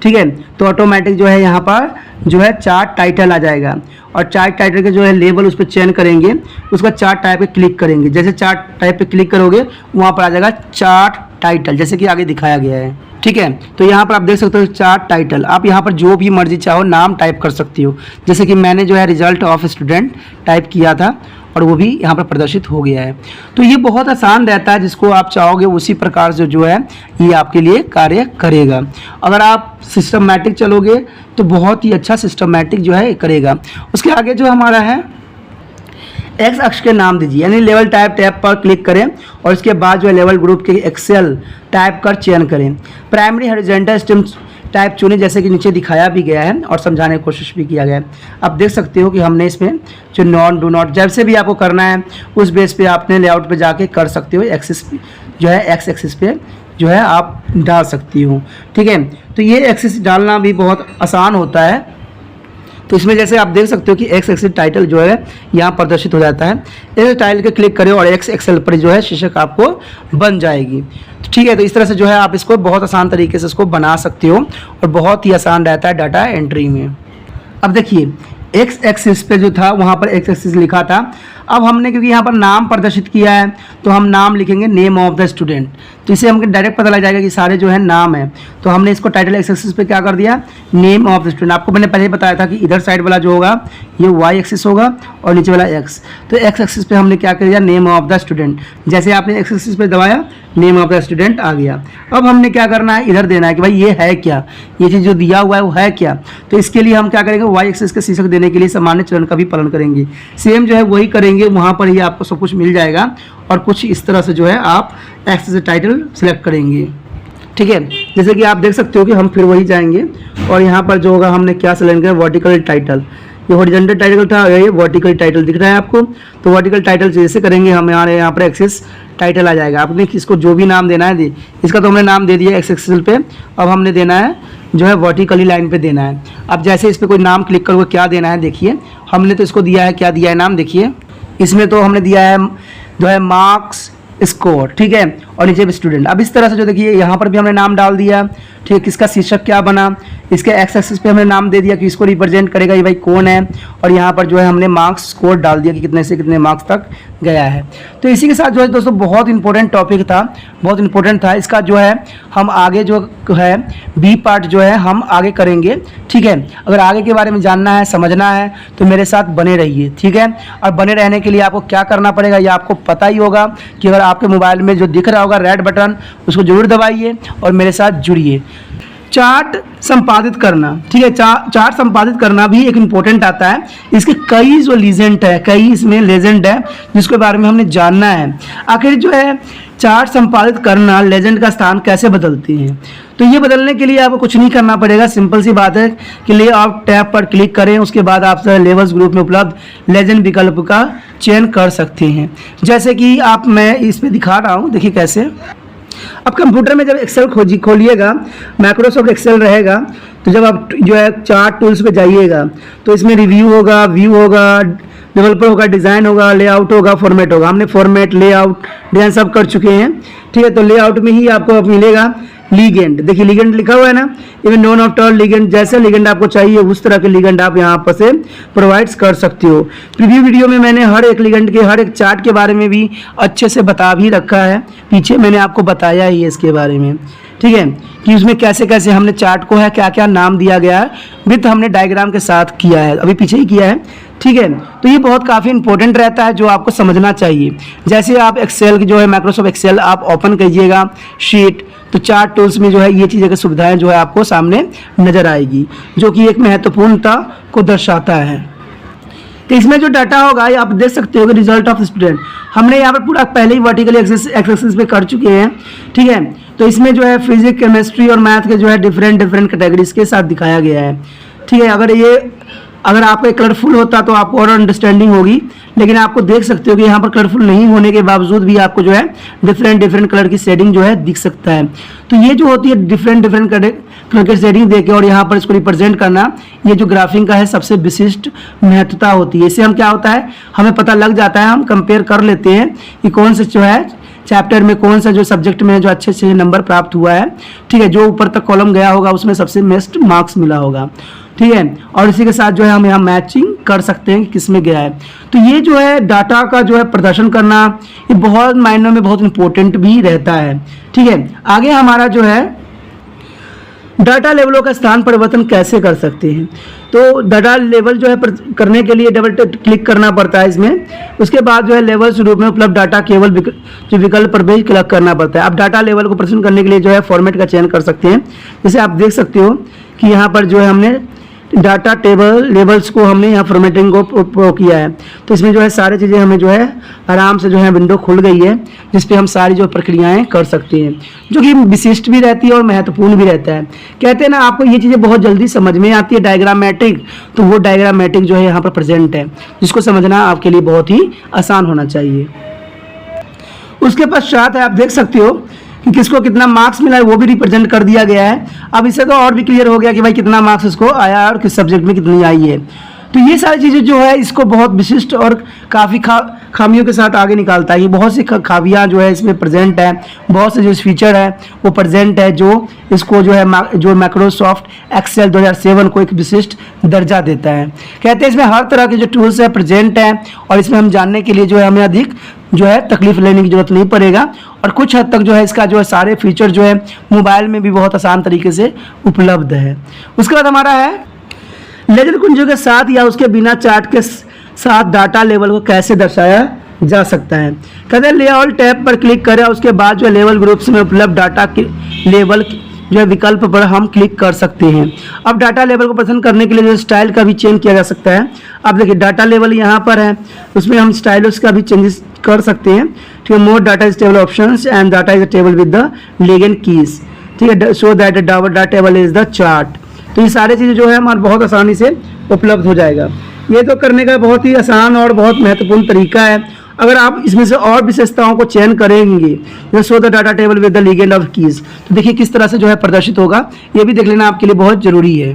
ठीक है, तो ऑटोमेटिक जो है यहाँ पर जो है चार्ट टाइटल आ जाएगा और चार्ट टाइटल के जो है लेबल उस पर चयन करेंगे, उसका चार्ट टाइप पे क्लिक करेंगे। जैसे चार्ट टाइप पे क्लिक करोगे वहाँ पर आ जाएगा चार्ट टाइटल, जैसे कि आगे दिखाया गया है, ठीक है। तो यहाँ पर आप देख सकते हो चार्ट टाइटल, आप यहाँ पर जो भी मर्जी चाहो नाम टाइप कर सकती हो। जैसे कि मैंने जो है रिजल्ट ऑफ स्टूडेंट टाइप किया था और वो भी यहाँ पर प्रदर्शित हो गया है। तो ये बहुत आसान रहता है, जिसको आप चाहोगे उसी प्रकार से जो है ये आपके लिए कार्य करेगा। अगर आप सिस्टमैटिक चलोगे तो बहुत ही अच्छा सिस्टमैटिक जो है करेगा। उसके आगे जो हमारा है एक्स अक्ष के नाम दीजिए, यानी लेवल टाइप टैब पर क्लिक करें और इसके बाद जो है लेवल ग्रुप के एक्सेल टाइप कर चयन करें। प्राइमरी हॉरिजॉन्टल स्ट्रीम टाइप चुने, जैसे कि नीचे दिखाया भी गया है और समझाने की कोशिश भी किया गया है। आप देख सकते हो कि हमने इसमें जो नॉन डू नॉट जैसे भी आपको करना है उस बेस पे आपने लेआउट पे जाके कर सकते हो। एक्सिस जो है एक्स एक्सिस पे जो है आप डाल सकती हो, ठीक है। तो ये एक्सिस डालना भी बहुत आसान होता है। तो इसमें जैसे आप देख सकते हो कि एक्स एक्सेल टाइटल जो है यहाँ प्रदर्शित हो जाता है। इस टाइटल के क्लिक करें और एक्स एक्सेल पर जो है शीर्षक आपको बन जाएगी, ठीक है। तो इस तरह से जो है आप इसको बहुत आसान तरीके से इसको बना सकते हो और बहुत ही आसान रहता है डाटा एंट्री में। अब देखिए एक्स एक्सिस पे जो था वहाँ पर एक्स एक्सिस लिखा था, अब हमने क्योंकि यहाँ पर नाम प्रदर्शित किया है तो हम नाम लिखेंगे नेम ऑफ द स्टूडेंट। तो इससे हमको डायरेक्ट पता लग जाएगा कि सारे जो है नाम है। तो हमने इसको टाइटल एक्स एक्सिस पे क्या कर दिया, नेम ऑफ द स्टूडेंट। आपको मैंने पहले बताया था कि इधर साइड वाला जो होगा ये वाई एक्सिस होगा और नीचे वाला एक्स। तो एक्स एक्सिस पे हमने क्या कर दिया, नेम ऑफ द स्टूडेंट। जैसे आपने एक्स एक्सिस पे दबाया, नेम ऑफ द स्टूडेंट आ गया। अब हमने क्या करना है, इधर देना है कि भाई ये है क्या, ये चीज़ जो दिया हुआ है वो है क्या। तो इसके लिए हम क्या करेंगे, वाई एक्सिस के शीर्षक देने के लिए सामान्य चरण का भी पालन करेंगे। सेम जो है वही करेंगे, वहाँ पर ही आपको सब कुछ मिल जाएगा और कुछ इस तरह से जो है आप एक्स से टाइटल सेलेक्ट करेंगे। ठीक है, जैसे कि आप देख सकते हो कि हम फिर वही जाएंगे और यहाँ पर जो होगा हमने क्या सेलेक्ट किया, वर्टिकल टाइटल। ये हॉरिजॉन्टल टाइटल था, ये वर्टिकल टाइटल दिख रहा है आपको। तो वर्टिकल टाइटल जैसे करेंगे हम यहाँ पर एक्सिस टाइटल आ जाएगा। आपने इसको जो भी नाम देना है इसका तो हमने नाम दे दिया एक्स एक्सिस पे। अब हमने देना है जो है वर्टिकली लाइन पे देना है। अब जैसे इस पर कोई नाम क्लिक करोगे क्या देना है, देखिए हमने तो इसको दिया है, क्या दिया है नाम, देखिए इसमें तो हमने दिया है जो है मार्क्स स्कोर, ठीक है, और नीचे भी स्टूडेंट। अब इस तरह से जो देखिए यहाँ पर भी हमने नाम डाल दिया, ठीक है, किसका शीर्षक क्या बना, इसके एक्स एक्सिस पे हमने नाम दे दिया कि इसको रिप्रेजेंट करेगा ये भाई कौन है, और यहाँ पर जो है हमने मार्क्स स्कोर डाल दिया कि कितने से कितने मार्क्स तक गया है। तो इसी के साथ जो है दोस्तों बहुत इंपॉर्टेंट टॉपिक था, बहुत इंपॉर्टेंट था। इसका जो है हम आगे जो है बी पार्ट जो है हम आगे करेंगे, ठीक है। अगर आगे के बारे में जानना है, समझना है तो मेरे साथ बने रहिए, ठीक है। और बने रहने के लिए आपको क्या करना पड़ेगा ये आपको पता ही होगा कि अगर आपके मोबाइल में जो दिख रहा होगा रेड बटन, उसको जरूर दबाइए और मेरे साथ जुड़िए। चार्ट संपादित करना, ठीक है, चार्ट संपादित करना भी एक इम्पोर्टेंट आता है। इसके कई जो लीजेंड है, कई इसमें लेजेंड है जिसके बारे में हमने जानना है। आखिर जो है चार्ट संपादित करना लेजेंड का स्थान कैसे बदलती हैं, तो ये बदलने के लिए आपको कुछ नहीं करना पड़ेगा, सिंपल सी बात है कि लेआउट टैब पर क्लिक करें, उसके बाद आप लेवल्स ग्रुप में उपलब्ध लेजेंड विकल्प का चयन कर सकते हैं। जैसे कि आप मैं इस पर दिखा रहा हूँ, देखिए कैसे। अब कंप्यूटर में जब एक्सेल खोलिएगा, माइक्रोसॉफ्ट एक्सेल रहेगा, तो जब आप जो है चार्ट टूल्स पे जाइएगा तो इसमें रिव्यू होगा, व्यू होगा, डेवलपर होगा, डिज़ाइन होगा, लेआउट होगा, फॉर्मेट होगा। हमने फॉर्मेट, लेआउट, डिज़ाइन सब कर चुके हैं, ठीक है। तो लेआउट में ही आपको अब मिलेगा लीगेंड, देखिए लीगेंड लिखा हुआ है ना, even none of tall ligand, जैसे लीगेंड आपको चाहिए उस तरह के लीगेंड आप यहाँ पर से प्रोवाइड्स कर सकते हो। प्रीव्यू वीडियो में मैंने हर एक लीगेंड के, हर एक चार्ट के बारे में भी अच्छे से बता भी रखा है, पीछे मैंने आपको बताया ही है इसके बारे में, ठीक है, कि उसमें कैसे कैसे हमने चार्ट को है क्या क्या नाम दिया गया है, विथ हमने डायग्राम के साथ किया है, अभी पीछे ही किया है, ठीक है। तो ये बहुत काफ़ी इंपॉर्टेंट रहता है जो आपको समझना चाहिए। जैसे आप एक्सेल की जो है माइक्रोसॉफ्ट एक्सेल आप ओपन कीजिएगा शीट, तो चार्ट टूल्स में जो है ये चीज़ें की सुविधाएं जो है आपको सामने नजर आएगी, जो कि एक महत्वपूर्णता को दर्शाता है। तो इसमें जो डाटा होगा ये आप देख सकते हो कि रिजल्ट ऑफ स्टूडेंट हमने यहाँ पर पूरा पहले ही वर्टिकली एक्सेस पे कर चुके हैं, ठीक है। तो इसमें जो है फिजिक्स, केमिस्ट्री और मैथ के जो है डिफरेंट कैटेगरीज के साथ दिखाया गया है, ठीक है। अगर आपका कलरफुल होता तो आपको और अंडरस्टैंडिंग होगी, लेकिन आपको देख सकते हो कि यहाँ पर कलरफुल नहीं होने के बावजूद भी आपको जो है डिफरेंट कलर की शेडिंग जो है दिख सकता है। तो ये जो होती है डिफरेंट कलर की शेडिंग देके और यहाँ पर इसको रिप्रेजेंट करना, ये जो ग्राफिंग का है सबसे विशिष्ट महत्वता होती है। इससे हम क्या होता है, हमें पता लग जाता है, हम कंपेयर कर लेते हैं कि कौन से जो है चैप्टर में, कौन सा जो सब्जेक्ट में जो अच्छे से नंबर प्राप्त हुआ है, ठीक है, जो ऊपर तक कॉलम गया होगा उसमें सबसे बेस्ट मार्क्स मिला होगा, ठीक है। और इसी के साथ जो है हम यहाँ मैचिंग कर सकते हैं कि किस में गया है। तो ये जो है डाटा का जो है प्रदर्शन करना ये बहुत मायनों में बहुत इंपॉर्टेंट भी रहता है, ठीक है। आगे हमारा जो है डाटा लेवलों का स्थान परिवर्तन कैसे कर सकते हैं, तो डाटा लेवल जो है करने के लिए डबल क्लिक करना पड़ता है इसमें। उसके बाद जो है लेवल स्वरूप में उपलब्ध डाटा केवल जो विकल्प पर भी क्लिक करना पड़ता है। आप डाटा लेवल को प्रदर्शन करने के लिए जो है फॉर्मेट का चयन कर सकते हैं। जैसे आप देख सकते हो कि यहाँ पर जो है हमने डाटा टेबल लेवल्स को हमने यहाँ फॉर्मेटिंग को किया है, तो इसमें जो है सारी चीज़ें हमें जो है आराम से जो है विंडो खुल गई है, जिस पे हम सारी जो प्रक्रियाएं कर सकते हैं, जो कि विशिष्ट भी रहती है और महत्वपूर्ण भी रहता है। कहते हैं ना आपको ये चीज़ें बहुत जल्दी समझ में आती है डायग्रामेटिक, तो वो डायग्रामेटिक जो है यहाँ पर प्रेजेंट है, जिसको समझना आपके लिए बहुत ही आसान होना चाहिए। उसके पश्चात है आप देख सकते हो कि किसको कितना मार्क्स मिला है वो भी रिप्रेजेंट कर दिया गया है। अब इससे तो और भी क्लियर हो गया कि भाई कितना मार्क्स इसको आया और किस सब्जेक्ट में कितनी आई है। तो ये सारी चीज़ें जो है इसको बहुत विशिष्ट और काफ़ी खामियों के साथ आगे निकालता है। ये बहुत सी खामियाँ जो है इसमें प्रेजेंट है, बहुत से जो फीचर है वो प्रेजेंट है जो इसको जो है जो माइक्रोसॉफ्ट एक्सेल 2007 को एक विशिष्ट दर्जा देता है। कहते हैं इसमें हर तरह के जो टूल्स है प्रेजेंट हैं और इसमें हम जानने के लिए जो है हमें अधिक जो है तकलीफ लेने की जरूरत नहीं पड़ेगा और कुछ हद तक जो है इसका जो है सारे फीचर जो है मोबाइल में भी बहुत आसान तरीके से उपलब्ध है। उसके बाद हमारा है लेजर कुंजों के साथ या उसके बिना चार्ट के साथ डाटा लेवल को कैसे दर्शाया जा सकता है। कहते हैं लेआउट टैब पर क्लिक करें और उसके बाद जो है लेवल ग्रुप्स में उपलब्ध डाटा के लेवल जो है विकल्प पर हम क्लिक कर सकते हैं। अब डाटा लेवल को पसंद करने के लिए जो स्टाइल का भी चेंज किया जा सकता है। अब देखिए डाटा लेवल यहाँ पर है, उसमें हम स्टाइल्स का भी चेंजेस कर सकते हैं। ठीक है, मोर data is table options and data is table with the ligand keys. ठीक है, so that data table is the chart. तो ये सारी चीज़ें जो है हमारे बहुत आसानी से उपलब्ध हो जाएगा। ये तो करने का बहुत ही आसान और बहुत महत्वपूर्ण तरीका है। अगर आप इसमें से और विशेषताओं को चयन करेंगे जैसे show the data table with the ligand of keys, तो देखिए किस तरह से जो है प्रदर्शित होगा, ये भी देख लेना आपके लिए बहुत ज़रूरी है।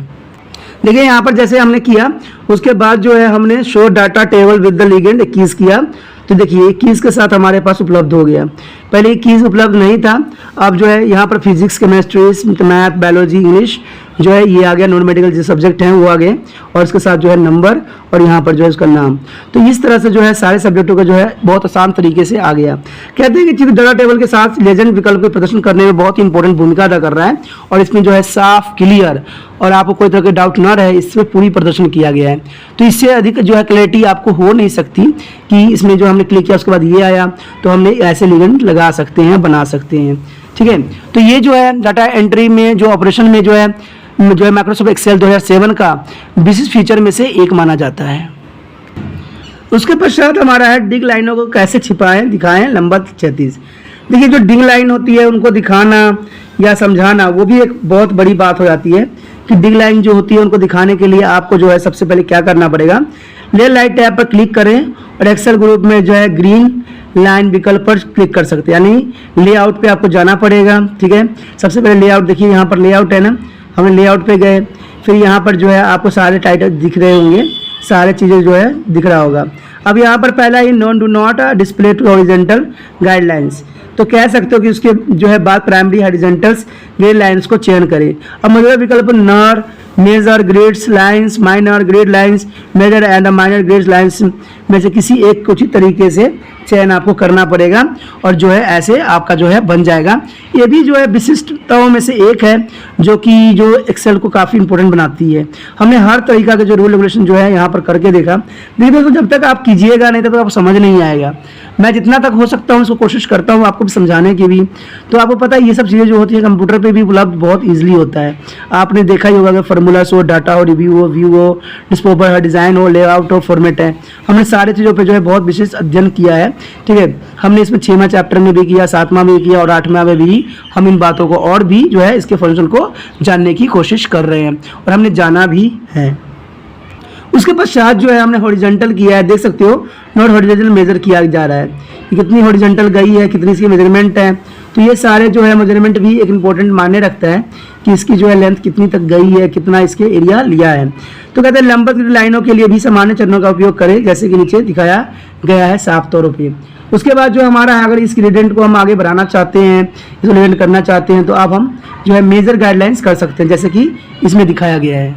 देखिए यहाँ पर जैसे हमने किया उसके बाद जो है हमने show data table with the ligand keys किया, तो देखिए कीज के साथ हमारे पास उपलब्ध हो गया। पहले कीज उपलब्ध नहीं था, अब जो है यहाँ पर physics, chemistry, math, biology, English जो है ये आ गया, नॉन मेडिकल जो सब्जेक्ट हैं वो आ गए और इसके साथ जो है नंबर और यहाँ पर जो है उसका नाम। तो इस तरह से जो है सारे सब्जेक्टों का जो है बहुत आसान तरीके से आ गया। कहते हैं कि डाटा टेबल के साथ लेजेंड विकल्प को प्रदर्शन करने में बहुत ही इंपॉर्टेंट भूमिका अदा कर रहा है और इसमें जो है साफ, क्लियर और आपको कोई तरह के डाउट ना रहे इसमें पूरी प्रदर्शन किया गया है। तो इससे अधिक जो है क्लैरिटी आपको हो नहीं सकती कि इसमें जो हमने क्लिक किया उसके बाद ये आया तो हमने ऐसे लेजेंड लगा सकते हैं, बना सकते हैं। ठीक है, तो ये जो है डाटा एंट्री में जो ऑपरेशन में जो है माइक्रोसॉफ्ट एक्सेल 2007 का विशिष्ट फीचर में से एक माना जाता है। उसके पश्चात हमारा है डिग लाइनों को कैसे छिपाएं दिखाएं, नंबर 36। देखिए जो डिग लाइन होती है उनको दिखाना या समझाना वो भी एक बहुत बड़ी बात हो जाती है कि डिग लाइन जो होती है उनको दिखाने के लिए आपको जो है सबसे पहले क्या करना पड़ेगा, ले लाइट टैब पर क्लिक करें और एक्सेल ग्रुप में जो है ग्रीन लाइन विकल्प पर क्लिक कर सकते हैं, यानी लेआउट पे आपको जाना पड़ेगा। ठीक है, सबसे पहले लेआउट देखिए यहाँ पर लेआउट है ना, हमने लेआउट पे गए, फिर यहाँ पर जो है आपको सारे टाइटल दिख रहे होंगे, सारे चीज़ें जो है दिख रहा होगा। अब यहाँ पर पहला ही non do not display two horizontal guidelines, तो कह सकते हो कि उसके जो है बाद प्राइमरी हॉरिजॉन्टल्स गाइडलाइंस को चयन करें। अब मौजूदा विकल्प नर, major, grids lines, minor grid lines, major and minor grid lines में से किसी एक को उचित तरीके से चयन आपको करना पड़ेगा और जो है ऐसे आपका जो है बन जाएगा। ये भी जो है विशिष्टताओं में से एक है जो कि जो एक्सेल को काफ़ी इंपॉर्टेंट बनाती है। हमने हर तरीका के जो रूल रेगुलेशन जो है यहाँ पर करके देखा, लेकिन दोस्तों जब तक आप कीजिएगा नहीं तब तक आपको समझ नहीं आएगा। मैं जितना तक हो सकता हूँ उसको कोशिश करता हूँ आपको भी समझाने की भी। तो आपको पता है ये सब चीज़ें जो होती है कंप्यूटर पे भी उपलब्ध बहुत ईजिली होता है। आपने देखा ही होगा अगर फार्मूलास हो, डाटा हो, रिव्यू हो, व्यू हो, डिस्पोपर हो, डिज़ाइन हो, लेआउट हो, फॉर्मेट है, हमने सारी चीज़ों पे जो है बहुत विशेष अध्ययन किया है। ठीक है, हमने इसमें 6वां चैप्टर में भी किया, 7वां में भी किया और 8वां में भी हम इन बातों को और भी जो है इसके फंक्शन को जानने की कोशिश कर रहे हैं और हमने जाना भी है। उसके पश्चात जो है हमने हॉरिजॉन्टल किया है, देख सकते हो नॉट हॉरिजॉन्टल मेजर किया जा रहा है कि कितनी हॉरिजॉन्टल गई है, कितनी इसकी मेजरमेंट है। तो ये सारे जो है मेजरमेंट भी एक इंपॉर्टेंट मायने रखता है कि इसकी जो है लेंथ कितनी तक गई है, कितना इसके एरिया लिया है। तो कहते हैं लंबवत लाइनों के लिए भी सामान्य चरणों का उपयोग करें जैसे कि नीचे दिखाया गया है साफ तौर पर। उसके बाद जो हमारा है अगर इस ग्रेडियंट को हम आगे बढ़ाना चाहते हैं, इसको ग्रेडियंट करना चाहते हैं, तो अब हम जो है मेजर गाइडलाइंस कर सकते हैं जैसे कि इसमें दिखाया गया है।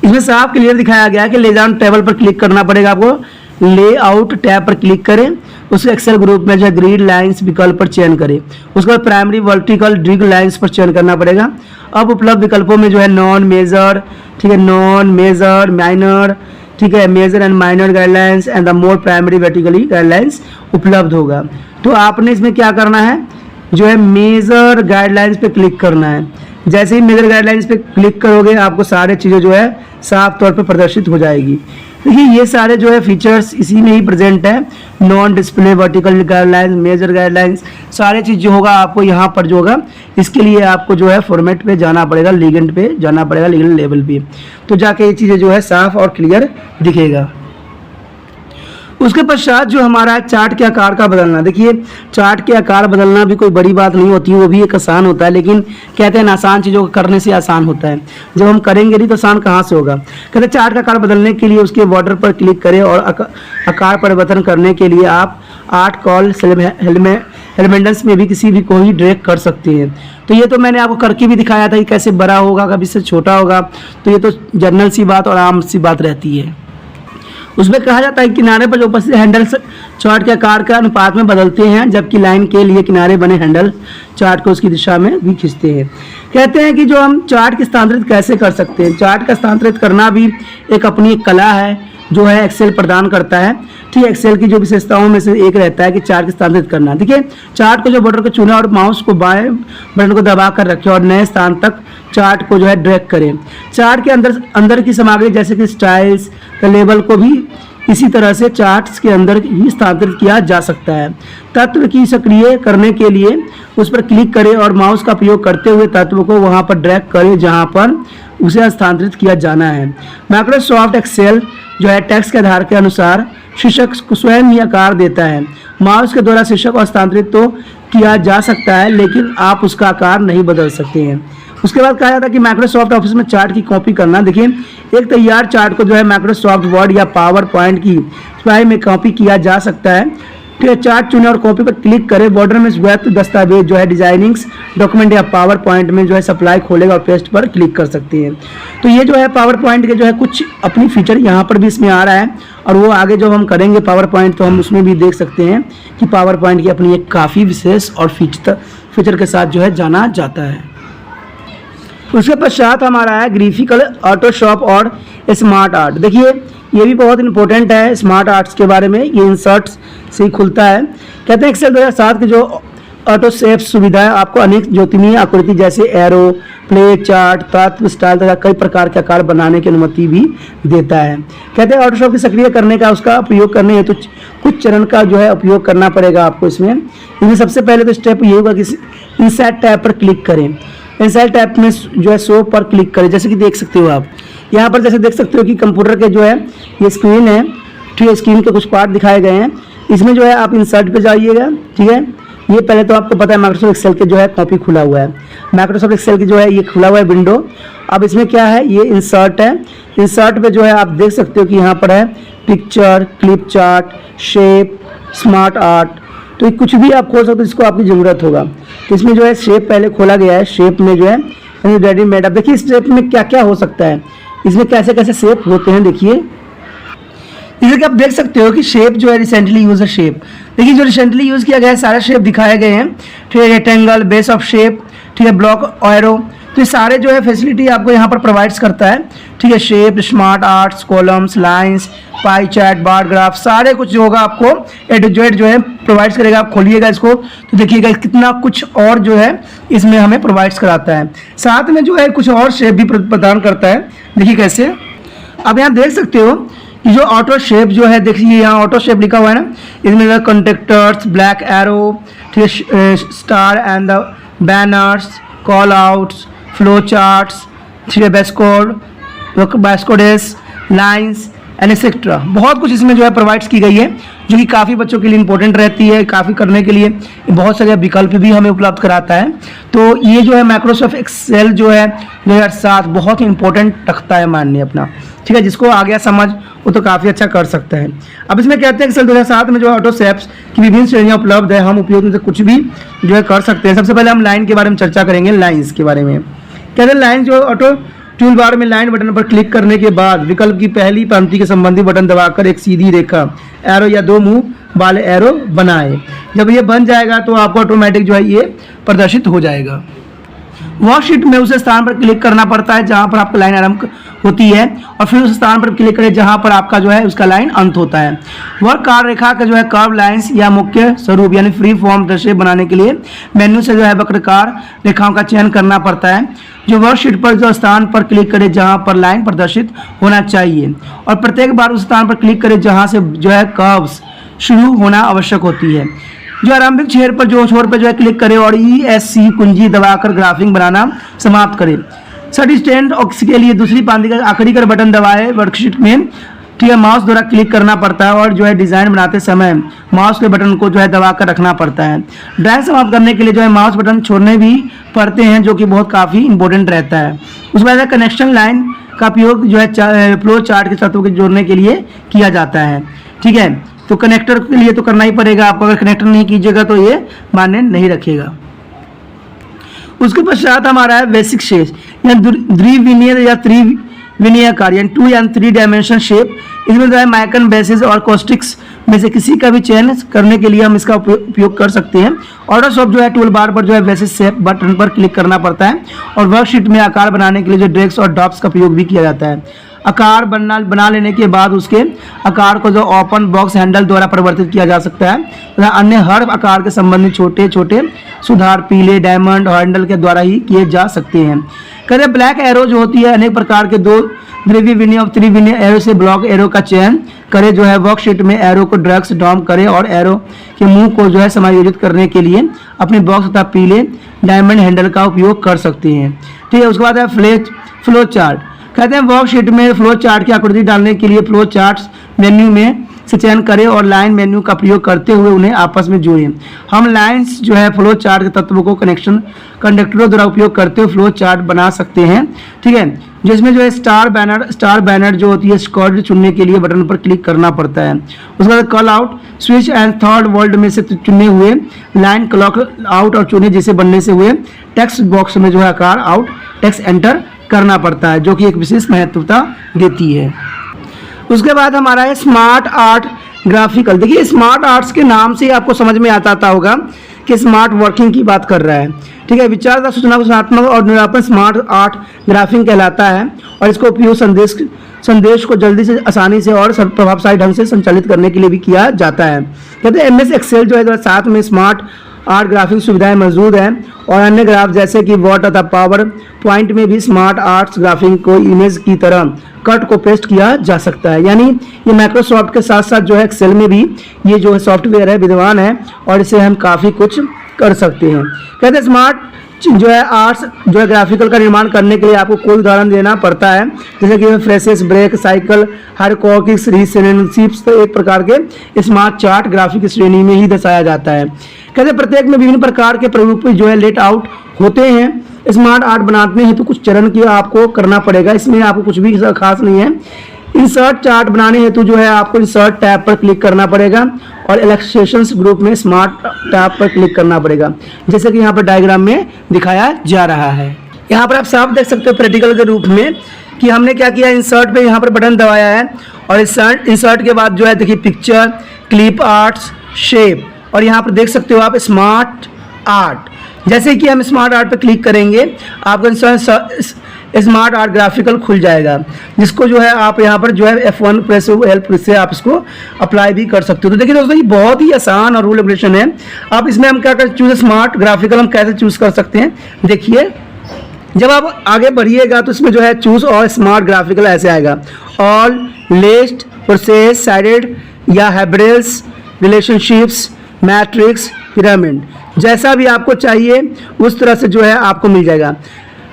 इसमें साफ क्लियर दिखाया गया है कि लेआउट टेबल पर क्लिक करना पड़ेगा आपको। लेआउट टैब पर क्लिक करें, उस एक्सेल ग्रुप में जो है ग्रिड लाइंस विकल्प पर चयन करें, उसके बाद प्राइमरी वर्टिकल ड्रिग लाइंस पर चयन करना पड़ेगा। अब उपलब्ध विकल्पों में जो है नॉन मेजर, ठीक है, नॉन मेजर, माइनर, ठीक है, major and minor guidelines and the more primary vertically guidelines उपलब्ध होगा। तो आपने इसमें क्या करना है, जो है मेजर गाइडलाइंस पे क्लिक करना है। जैसे ही मेजर गाइडलाइंस पे क्लिक करोगे आपको सारे चीज़ें जो है साफ तौर पे प्रदर्शित हो जाएगी। देखिए ये सारे जो है फीचर्स इसी में ही प्रेजेंट है, non display, vertical guidelines, major guidelines, सारे चीज़ जो होगा आपको यहाँ पर जो होगा इसके लिए आपको जो है फॉर्मेट पे जाना पड़ेगा, लीगेंड पे जाना पड़ेगा, लीगेंड लेवल पे, तो जाके ये चीज़ें जो है साफ और क्लियर दिखेगा। उसके पश्चात जो हमारा चार्ट के आकार का बदलना, देखिए चार्ट के आकार बदलना भी कोई बड़ी बात नहीं होती, वो भी एक आसान होता है, लेकिन कहते हैं आसान चीज़ों को करने से आसान होता है, जब हम करेंगे नहीं तो आसान कहाँ से होगा। कहते हैं चार्ट का आकार बदलने के लिए उसके बॉर्डर पर क्लिक करें और आकार परिवर्तन करने के लिए आप आर्ट कॉल एलिमेंट्स में भी किसी भी को ही ड्रैग कर सकते हैं। तो ये तो मैंने आपको करके भी दिखाया था कि कैसे बड़ा होगा, कभी से छोटा होगा, तो ये तो जनरल सी बात और आम सी बात रहती है। उसमें कहा जाता है किनारे पर जो उपस्थित हैंडल चार्ट के आकार का अनुपात में बदलते हैं, जबकि लाइन के लिए किनारे बने हैंडल चार्ट को उसकी दिशा में भी खींचते हैं। कहते हैं कि जो हम चार्ट की स्थानांतरित कैसे कर सकते हैं, चार्ट का स्थानांतरित करना भी एक अपनी कला है जो है एक्सेल प्रदान करता है। ठीक है, एक्सेल की जो विशेषताओं में से एक रहता है कि चार्ट की स्थानांतरित करना। देखिए चार्ट को जो बटन को चुना और माउस को बाएं बटन को दबा कर रखें और नए स्थान तक चार्ट को जो है ड्रैग करें। चार्ट के अंदर की सामग्री जैसे कि स्टाइल्स लेबल को भी इसी तरह से चार्ट्स के अंदर ही स्थानांतरित किया जा सकता है। तत्व की सक्रिय करने के लिए उस पर क्लिक करें और माउस का प्रयोग करते हुए तत्व को वहां पर ड्रैग करें जहां पर उसे स्थानांतरित किया जाना है। माइक्रोसॉफ्ट एक्सेल जो है टेक्स्ट के आधार के अनुसार शीर्षक को स्वयं ही आकार देता है। माउस के द्वारा शीर्षक को स्थानांतरित तो किया जा सकता है, लेकिन आप उसका आकार नहीं बदल सकते हैं। उसके बाद कहा जाता है कि माइक्रोसॉफ्ट ऑफिस में चार्ट की कॉपी करना। देखिए एक तैयार चार्ट को जो है माइक्रोसॉफ्ट वर्ड या पावर पॉइंट की फाइल में कॉपी किया जा सकता है। फिर चार्ट चुने और कॉपी पर क्लिक करें। बॉर्डर में व्यक्त दस्तावेज जो है डिजाइनिंग्स डॉक्यूमेंट या पावर पॉइंट में जो है सप्लाई खोलेगा और पेस्ट पर क्लिक कर सकते हैं। तो ये जो है पावर पॉइंट के जो है कुछ अपनी फीचर यहाँ पर भी इसमें आ रहा है, और वो आगे जब हम करेंगे पावर पॉइंट तो हम उसमें भी देख सकते हैं कि पावर पॉइंट की अपनी एक काफ़ी विशेष और फीचर के साथ जो है जाना जाता है। उसके पश्चात हमारा है ग्राफिकल ऑटोशॉप और स्मार्ट आर्ट। देखिए ये भी बहुत इंपॉर्टेंट है स्मार्ट आर्ट्स के बारे में, ये इंसर्ट्स से खुलता है। कहते हैं एक्सेल 2007 के जो ऑटो शेप सुविधा है आपको अनेक ज्योतिषीय आकृति जैसे एरो, प्ले, चार्ट, तत्व, स्टाइल तथा कई प्रकार के आकार बनाने की अनुमति भी देता है। कहते हैं ऑटोशॉप की सक्रिय करने का उसका उपयोग करने हेतु कुछ चरण का जो है उपयोग करना पड़ेगा आपको इसमें सबसे पहले तो स्टेप ये होगा कि इंसर्ट टैब पर क्लिक करें। इंसर्ट टैब में जो है शो पर क्लिक करें। जैसे कि देख सकते हो आप यहाँ पर, जैसे देख सकते हो कि कंप्यूटर के जो है ये स्क्रीन है, ठीक है, स्क्रीन के कुछ पार्ट दिखाए गए हैं। इसमें जो है आप इंसर्ट पे जाइएगा। ठीक है, ये पहले तो आपको पता है माइक्रोसॉफ्ट एक्सेल के जो है कॉपी खुला हुआ है, माइक्रोसॉफ्ट एक्सेल की जो है ये खुला हुआ है विंडो। अब इसमें क्या है, ये इंसर्ट है। इंसर्ट पे जो है आप देख सकते हो कि यहाँ पर है picture, clip chart, shape, smart art. तो कुछ भी आप खोल सकते हो जिसको आपकी ज़रूरत होगा। तो इसमें जो है शेप पहले खोला गया है, शेप में जो है रेडीमेड। अब देखिए इस शेप में क्या क्या हो सकता है, इसमें कैसे कैसे शेप होते हैं। देखिए जैसे कि आप देख सकते हो कि शेप जो है रिसेंटली यूज है शेप। देखिए जो रिसेंटली यूज़ किया गया है सारे शेप दिखाए गए हैं। ठीक है, रेक्टेंगल, बेस ऑफ शेप, ठीक है, ब्लॉक, एरो, तो ये सारे जो है फैसिलिटी आपको यहाँ पर प्रोवाइड्स करता है। ठीक है, shape, smart arts, columns, lines, pie chart, bar graph, सारे कुछ जो होगा आपको ए टू जेड जो है प्रोवाइड्स करेगा। आप खोलिएगा इसको तो देखिएगा कितना कुछ और जो है इसमें हमें प्रोवाइड्स कराता है। साथ में जो है कुछ और शेप भी प्रदान करता है। देखिए कैसे, आप यहाँ देख सकते हो कि जो ऑटो शेप जो है, देखिए यहाँ ऑटो शेप लिखा हुआ है ना, इसमें कंटेक्टर्स, ब्लैक एरो, ठीक है, star and the banners, call outs, flow charts, ठीक है, बैस्कोडेस, लाइंस एंड एक्सेट्रा, बहुत कुछ इसमें जो है प्रोवाइड्स की गई है, जो कि काफ़ी बच्चों के लिए इंपॉर्टेंट रहती है। काफ़ी करने के लिए बहुत सारे विकल्प भी हमें उपलब्ध कराता है। तो ये जो है माइक्रोसॉफ्ट एक्सेल जो है 2007 बहुत ही इंपॉर्टेंट रखता है माननीय अपना। ठीक है, जिसको आ गया समझ वो तो काफ़ी अच्छा कर सकता है। अब इसमें कहते हैं एक्सेल 2007 में जो है ऑटो शेप्स की विभिन्न श्रेणियाँ उपलब्ध है, हम उपयोग में से कुछ भी जो है कर सकते हैं। सबसे पहले हम लाइन के बारे में चर्चा करेंगे, लाइन्स के बारे में। कहते हैं लाइन जो ऑटो टूल बार में लाइन बटन पर क्लिक करने के बाद विकल्प की पहली पंक्ति के संबंधी बटन दबाकर एक सीधी रेखा, एरो या दो मुंह वाले एरो बनाए। जब ये बन जाएगा तो आपको ऑटोमेटिक जो है ये प्रदर्शित हो जाएगा। वर्कशीट में उस स्थान पर क्लिक करना पड़ता है जहां पर आपका लाइन आरंभ होती है और फिर उस स्थान पर क्लिक करें जहां पर आपका जो है उसका लाइन अंत होता है। वर्क कार रेखा का जो है कर्व लाइंस या मुख्य स्वरूप यानी फ्री फॉर्म दृश्य बनाने के लिए मेन्यू से जो है वक्रकार रेखाओं का चयन करना पड़ता है। जो वर्कशीट पर जो स्थान पर क्लिक करें जहां पर लाइन प्रदर्शित होना चाहिए और प्रत्येक बार उस स्थान पर क्लिक करें जहां से जो है कर्व्स शुरू होना आवश्यक होती है। जो आरंभिक छोर पर जो है क्लिक करें और ESC कुंजी दबाकर ग्राफिंग बनाना समाप्त करें। सटी स्टैंड और के लिए दूसरी पंक्ति का आखिरी कर बटन दबाएं वर्कशीट में। ठीक है, माउस द्वारा क्लिक करना पड़ता है और जो है डिज़ाइन बनाते समय माउस के बटन को जो है दबा कर रखना पड़ता है। ड्राइंग समाप्त करने के लिए जो है माउस बटन छोड़ने भी पड़ते हैं, जो कि बहुत काफ़ी इंपॉर्टेंट रहता है। उसके बाद कनेक्शन लाइन का उपयोग जो है फ्लो चार्ट के तत्वों को जोड़ने के लिए किया जाता है। ठीक है, तो कनेक्टर के लिए तो करना ही पड़ेगा आपको, अगर कनेक्टर नहीं कीजिएगा तो ये मान्य नहीं रखेगा। उसके पश्चात हमारा है बेसिक शेप या द्विविमीय या त्रिविमीय आकार यानी 2 या 3 डायमेंशन शेप। इसमें जो है माइकन बेसिस और कॉस्टिक्स में से किसी का भी चयन करने के लिए हम इसका उपयोग कर सकते हैं। ऑटोशॉप जो है टूल बार पर जो है बेसिस शेप बटन पर क्लिक करना पड़ता है और वर्कशीट में आकार बनाने के लिए जो ड्रैग्स और ड्रॉप्स का उपयोग भी किया जाता है। आकार बना लेने के बाद उसके आकार को जो ओपन बॉक्स हैंडल द्वारा परिवर्तित किया जा सकता है तथा अन्य हर आकार के संबंधित छोटे छोटे सुधार पीले डायमंड हैंडल के द्वारा ही किए जा सकते हैं। कहते हैं ब्लैक एरो जो होती है अनेक प्रकार के 2 द्विविमीय और त्रिविमीय एरो से ब्लॉक एरो का चयन करें। जो है वर्कशीट में एरो को ड्रैग ड्रॉप करें और एरो के मुंह को जो है समायोजित करने के लिए अपने बॉक्स तथा पीले डायमंड हैंडल का उपयोग कर सकते हैं। ठीक है, उसके बाद है फ्लो चार्ट। कहते हैं वर्कशीट में फ्लो चार्ट की आकृति डालने के लिए फ्लो चार्ट्स मेन्यू में से चयन करें और लाइन मेन्यू का प्रयोग करते हुए उन्हें आपस में जोड़ें। हम लाइंस जो है फ्लो चार्ट के तत्वों को कंडक्टरों द्वारा उपयोग करते हुए फ्लो चार्ट बना सकते हैं। ठीक है, जिसमें जो है स्टार बैनर जो होती है स्क्वाड चुनने के लिए बटन पर क्लिक करना पड़ता है। उसके बाद call out switch and third world में से चुने हुए लाइन क्लॉक आउट और चुने जिसे बनने से हुए टेक्स्ट बॉक्स में जो है आकार आउट टेक्स्ट एंटर करना पड़ता है, जो कि एक विशेष महत्वता देती है। उसके बाद हमारा है स्मार्ट आर्ट ग्राफिकल। देखिए स्मार्ट आर्ट्स के नाम से आपको समझ में आता होगा कि स्मार्ट वर्किंग की बात कर रहा है। ठीक है, विचार सूचनात्मक और निरूपण स्मार्ट आर्ट ग्राफिंग कहलाता है और इसका उपयोग संदेश को जल्दी से आसानी से और प्रभावशाली ढंग से संचालित करने के लिए भी किया जाता है। कहते हैं MS एक्सेल जो है साथ में स्मार्ट आर्ट ग्राफिक सुविधाएं मौजूद हैं और अन्य ग्राफ जैसे कि वर्ड तथा पावर पॉइंट में भी स्मार्ट आर्ट्स ग्राफिंग को इमेज की तरह कट को पेस्ट किया जा सकता है। यानी ये माइक्रोसॉफ्ट के साथ साथ जो है एक्सेल में भी ये जो है सॉफ्टवेयर है विद्यमान है और इससे हम काफ़ी कुछ कर सकते हैं। कहते हैं स्मार्ट जो है आर्ट्स जो है ग्राफिकल का निर्माण करने के लिए आपको कोई उदाहरण देना पड़ता है, जैसे कि फ्रेसेस ब्रेक साइकिल हायरार्किक्स रिलेशनशिप्स। तो एक प्रकार के स्मार्ट चार्ट ग्राफिक श्रेणी में ही दर्शाया जाता है। कहते हैं प्रत्येक में विभिन्न प्रकार के प्रारूप जो है लेट आउट होते हैं। स्मार्ट आर्ट बनाने हेतु कुछ चरण की आपको करना पड़ेगा, इसमें आपको कुछ भी खास नहीं है। इंसर्ट चार्ट बनाने हेतु जो है आपको इंसर्ट टैब पर क्लिक करना पड़ेगा और इलस्ट्रेशंस ग्रुप में स्मार्ट टैब पर क्लिक करना पड़ेगा, जैसे कि यहाँ पर डायग्राम में दिखाया जा रहा है। यहाँ पर आप साफ देख सकते हो प्रैक्टिकल के रूप में कि हमने क्या किया, इंसर्ट पे यहाँ पर बटन दबाया है और इंसर्ट के बाद जो है देखिए पिक्चर क्लिप आर्ट्स शेप और यहाँ पर देख सकते हो आप स्मार्ट आर्ट। जैसे कि हम स्मार्ट आर्ट पर क्लिक करेंगे आपका स्मार्ट आर्ट ग्राफिकल खुल जाएगा, जिसको जो है आप यहाँ पर जो है F1 प्रेस हेल्प से आप इसको अप्लाई भी कर सकते हो। तो देखिए दोस्तों ये बहुत ही आसान और रूल रेगुलेशन है। आप इसमें हम क्या कर चूज स्मार्ट ग्राफिकल हम कैसे चूज कर सकते हैं, देखिए जब आप आगे बढ़िएगा तो इसमें जो है चूज और स्मार्ट ग्राफिकल ऐसे आएगा, ऑल लिस्ट प्रोसेस साइडेड या हाइब्रिड्स रिलेशनशिप्स मैट्रिक्स पिरामिड, जैसा भी आपको चाहिए उस तरह से जो है आपको मिल जाएगा।